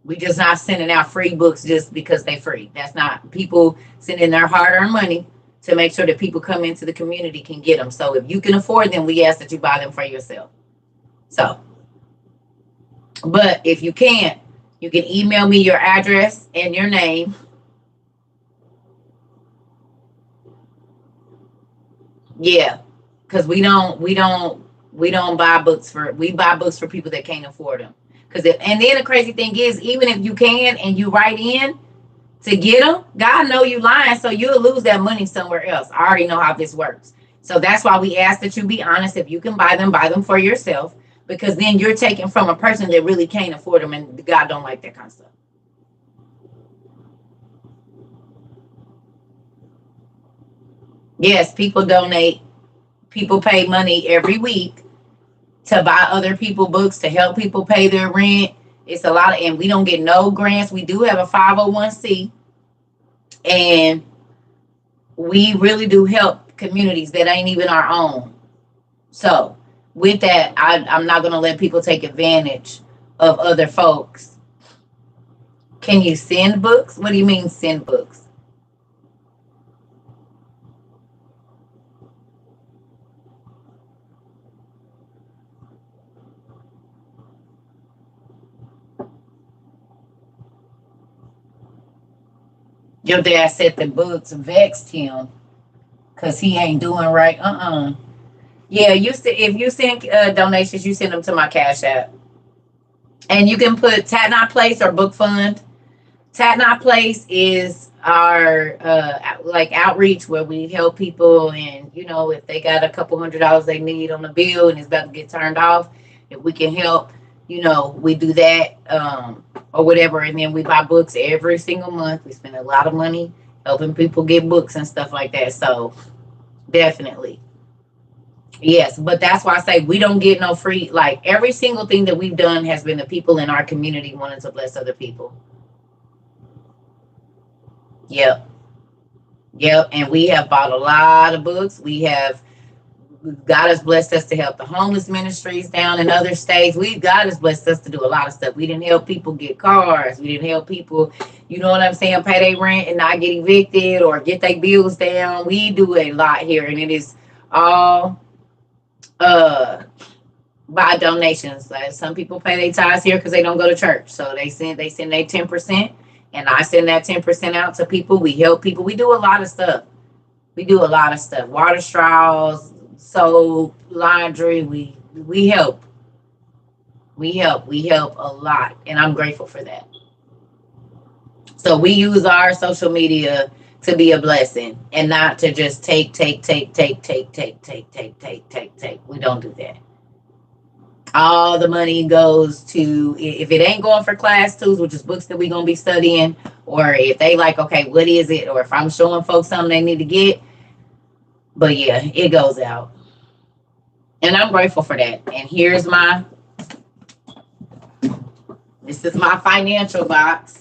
we just not sending out free books just because they free. That's not people sending their hard-earned money to make sure that people come into the community can get them. So if you can afford them, we ask that you buy them for yourself. So, but if you can't, you can email me your address and your name. Yeah, because we don't buy books we buy books for people that can't afford them. And then the crazy thing is, even if you can and you write in to get them, God know you lying, so you'll lose that money somewhere else. I already know how this works. So that's why we ask that you be honest. If you can buy them for yourself, because then you're taking from a person that really can't afford them, and God don't like that kind of stuff. Yes, people donate. People pay money every week to buy other people books, to help people pay their rent. It's a lot of, and we don't get no grants. We do have a 501c, and we really do help communities that ain't even our own. So with that, I'm not going to let people take advantage of other folks. Can you send books? What do you mean send books? Your dad said the books vexed him because he ain't doing right. Yeah, if you send donations, you send them to my Cash App. And you can put Tatnot Place or Book Fund. Tatnot Place is our like outreach where we help people, and if they got a couple $100 they need on the bill and it's about to get turned off, if we can help, we do that or whatever. And then we buy books every single month. We spend a lot of money helping people get books and stuff like that. So definitely. Yes, but that's why I say we don't get no free. Like every single thing that we've done has been the people in our community wanting to bless other people. Yep. And we have bought a lot of books. God has blessed us to help the homeless ministries down in other states. God has blessed us to do a lot of stuff. We didn't help people get cars. We didn't help people, pay their rent and not get evicted or get their bills down. We do a lot here, and it is all by donations. Like some people pay their tithes here because they don't go to church, so they send their 10%, and I send that 10% out to people. We help people. We do a lot of stuff. Water straws, soap, laundry. We help. We help a lot, and I'm grateful for that. So we use our social media to be a blessing and not to just take. We don't do that. All the money goes to, if it ain't going for class twos, which is books that we're going to be studying, or if they like, okay, what is it? Or if I'm showing folks something they need to get. But yeah, it goes out. And I'm grateful for that. And this is my financial box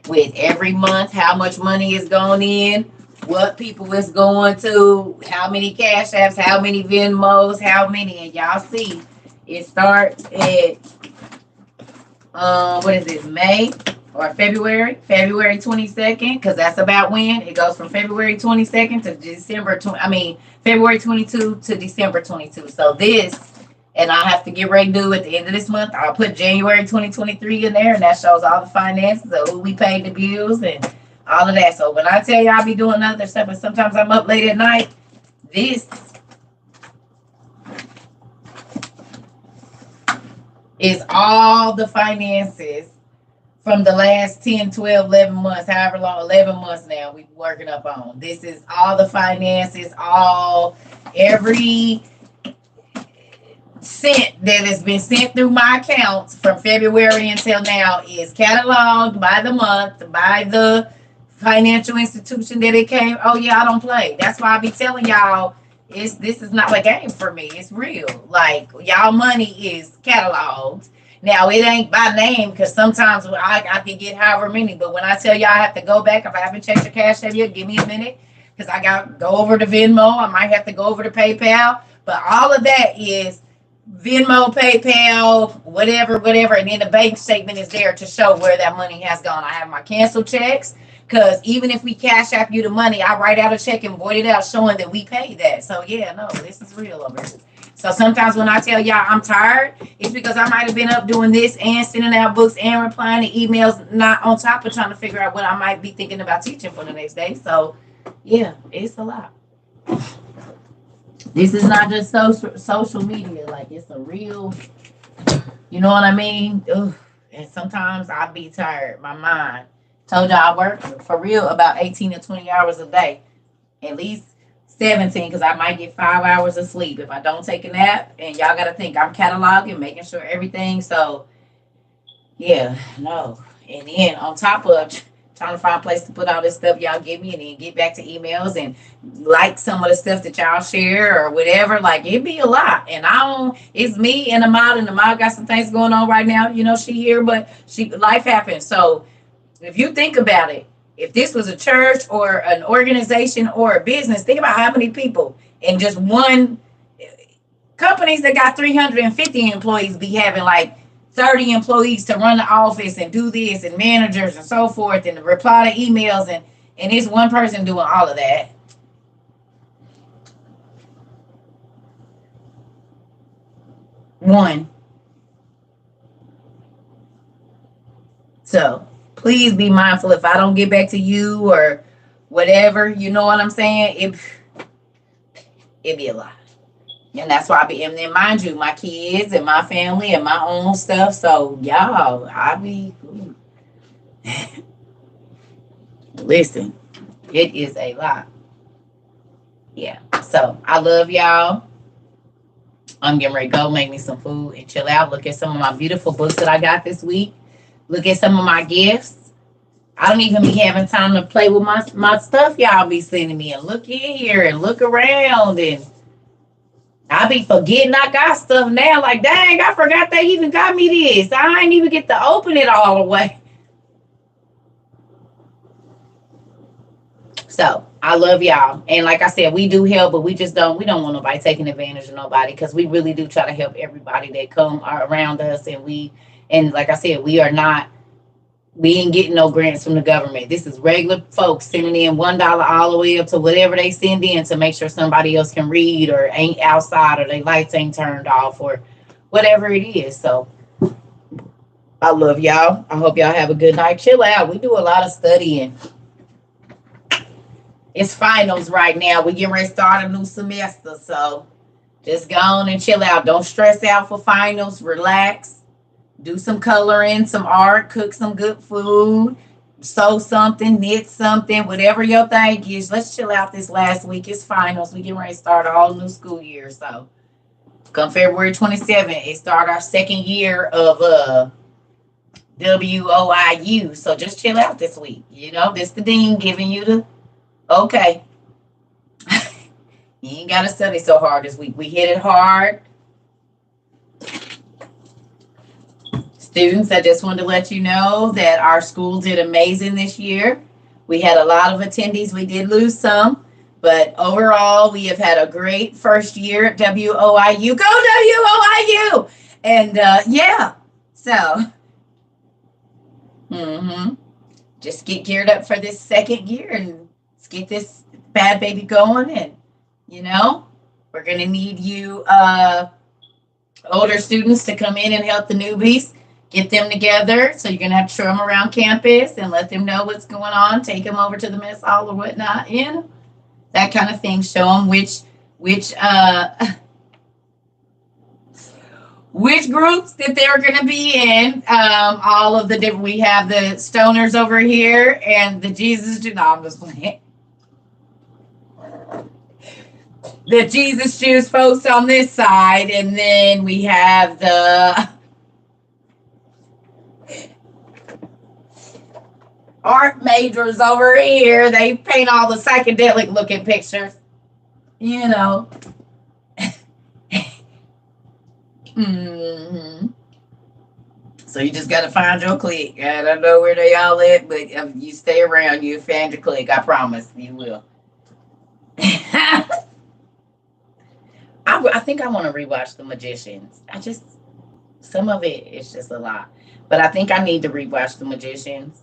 with every month, how much money is going in, what people is going to, how many Cash Apps, how many Venmos, how many, and y'all see, it starts at, May or February 22nd, because that's about when it goes from February 22nd to February 22 to December 22. So and I have to get ready to do at the end of this month. I'll put January 2023 in there, and that shows all the finances of who we paid the bills and all of that. So when I tell you I'll be doing other stuff, and sometimes I'm up late at night, this is all the finances from the last 10, 12, 11 months, however long, 11 months now we've been working up on. This is all the finances, every sent that has been sent through my accounts from February until now is cataloged by the month, by the financial institution that it came. Oh yeah, I don't play. That's why I be telling y'all this is not a game for me. It's real. Like y'all money is cataloged. Now it ain't by name because sometimes I can get however many, but when I tell y'all I have to go back, if I haven't checked your cash app yet, give me a minute because I got to go over to Venmo. I might have to go over to PayPal, but all of that is Venmo, PayPal, whatever, and then the bank statement is there to show where that money has gone. I have my cancel checks because even if we cash app you the money, I write out a check and void it out showing that we paid that. So yeah, no, this is real over here. So sometimes when I tell y'all I'm tired, it's because I might have been up doing this and sending out books and replying to emails, not on top of trying to figure out what I might be thinking about teaching for the next day. So yeah, it's a lot. This is not just social media. Like it's a real, you know what I mean? Ugh. And sometimes I be tired. My mind. Told y'all I work for real about 18 to 20 hours a day. At least 17 because I might get 5 hours of sleep if I don't take a nap. And y'all got to think I'm cataloging, making sure everything. So yeah, no. And then on top of trying to find a place to put all this stuff y'all give me and then get back to emails and like some of the stuff that y'all share or whatever. Like it'd be a lot. And it's me and Ahmad, and Ahmad got some things going on right now. You know, she here, but life happens. So if you think about it, if this was a church or an organization or a business, think about how many people in just one companies that got 350 employees be having like 30 employees to run the office and do this and managers and so forth and reply to emails and it's one person doing all of that. One. So please be mindful if I don't get back to you or whatever, you know what I'm saying? It'd be a lot. And that's why I be, and then mind you, my kids and my family and my own stuff. So y'all, listen, it is a lot. Yeah. So I love y'all. I'm getting ready to go make me some food and chill out. Look at some of my beautiful books that I got this week. Look at some of my gifts. I don't even be having time to play with my stuff y'all be sending me and look in here and look around and I be forgetting I got stuff now. Like, dang, I forgot they even got me this. I ain't even get to open it all the way. So I love y'all. And like I said, we do help, but we don't want nobody taking advantage of nobody because we really do try to help everybody that come around us. And like I said, we ain't getting no grants from the government. This is regular folks sending in $1 all the way up to whatever they send in to make sure somebody else can read or ain't outside or their lights ain't turned off or whatever it is. So I love y'all. I hope y'all have a good night. Chill out. We do a lot of studying. It's finals right now. We're getting ready to start a new semester. So just go on and chill out. Don't stress out for finals. Relax. Do some coloring, some art, cook some good food, sew something, knit something, whatever your thing is. Let's chill out this last week. It's finals. We get ready to start a whole new school year. So come February 27th, it start our second year of WOIU. So just chill out this week. You know, this the dean giving you the okay. You ain't got to study so hard this week. We hit it hard. Students, I just wanted to let you know that our school did amazing this year. We had a lot of attendees. We did lose some, but overall, we have had a great first year at WOIU. Go WOIU! And yeah, so just get geared up for this second year and let's get this bad baby going. And, you know, we're going to need you older students to come in and help the newbies. Get them together. So you're going to have to show them around campus and let them know what's going on. Take them over to the mess hall or whatnot. You know, that kind of thing. Show them which groups that they're going to be in. All of the different, we have the stoners over here and the Jesus. No, I'm just playing. the Jesus Juice folks on this side, and then we have the art majors over here. They paint all the psychedelic looking pictures, you know. Mm-hmm. So you just gotta find your clique. I don't know where they all at, but if you stay around, you'll find your clique. I promise you will. I think I want to rewatch The Magicians. Some of it is just a lot. But I think I need to rewatch The Magicians.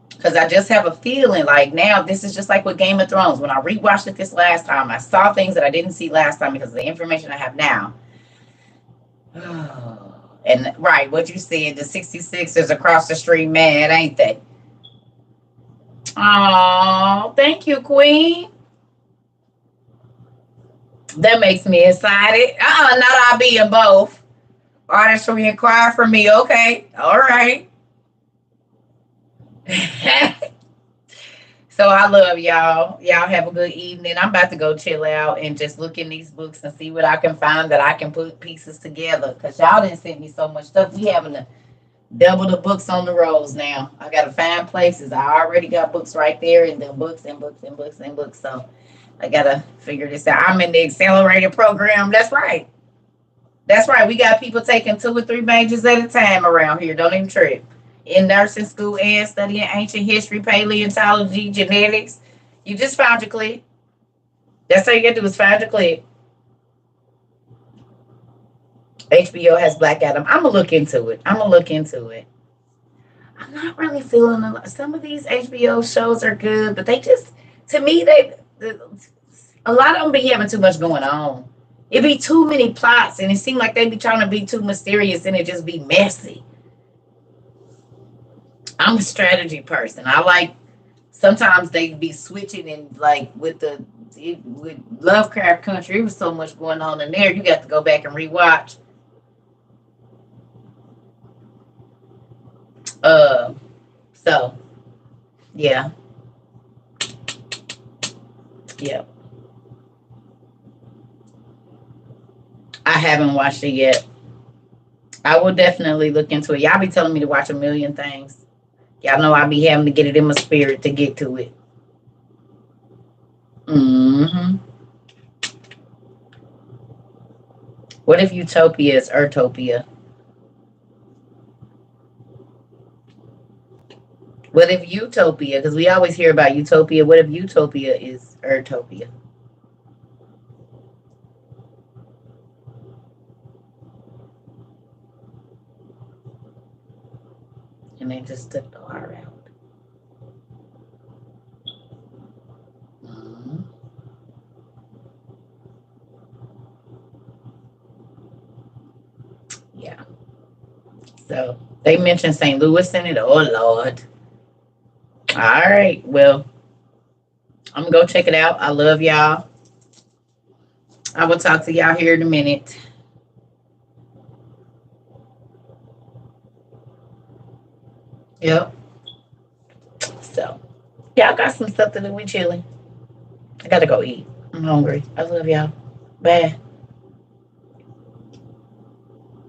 Because I just have a feeling like now this is just like with Game of Thrones. When I rewatched it this last time, I saw things that I didn't see last time because of the information I have now. And right, what you said, the 66ers across the street mad, ain't they? Oh, thank you, Queen. That makes me excited. Not I'll be in both. Artistry inquire for me. Okay. All right. So I love y'all. Y'all have a good evening. I'm about to go chill out and just look in these books and see what I can find that I can put pieces together. Because y'all didn't send me so much stuff. We having to double the books on the rows now. I got to find places. I already got books right there and then books and books and books and books. So I got to figure this out. I'm in the accelerated program. That's right. That's right. We got people taking 2 or 3 majors at a time around here. Don't even trip. In nursing school and studying ancient history, paleontology, genetics. You just found your clique. That's all you got to do is find your clique. HBO has Black Adam. I'm going to look into it. I'm not really feeling a lot. Some of these HBO shows are good, but they just, to me, a lot of them be having too much going on. It be too many plots, and it seemed like they be trying to be too mysterious, and it just be messy. I'm a strategy person. I like, sometimes they be switching and like with Lovecraft Country, it was so much going on in there. You got to go back and rewatch. So yeah. I haven't watched it yet. I will definitely look into it. Y'all be telling me to watch a million things. Y'all know I be having to get it in my spirit to get to it. Mm-hmm. What if Utopia is Earthopia? What if Utopia, because we always hear about Utopia, what if Utopia is Earthopia? And they just took the R out. Mm-hmm. Yeah. So they mentioned St. Louis in it. Oh, Lord. All right. Well, I'm going to go check it out. I love y'all. I will talk to y'all here in a minute. Yep. So, y'all got some stuff to do. We chilling. I got to go eat. I'm hungry. I love y'all. Bye.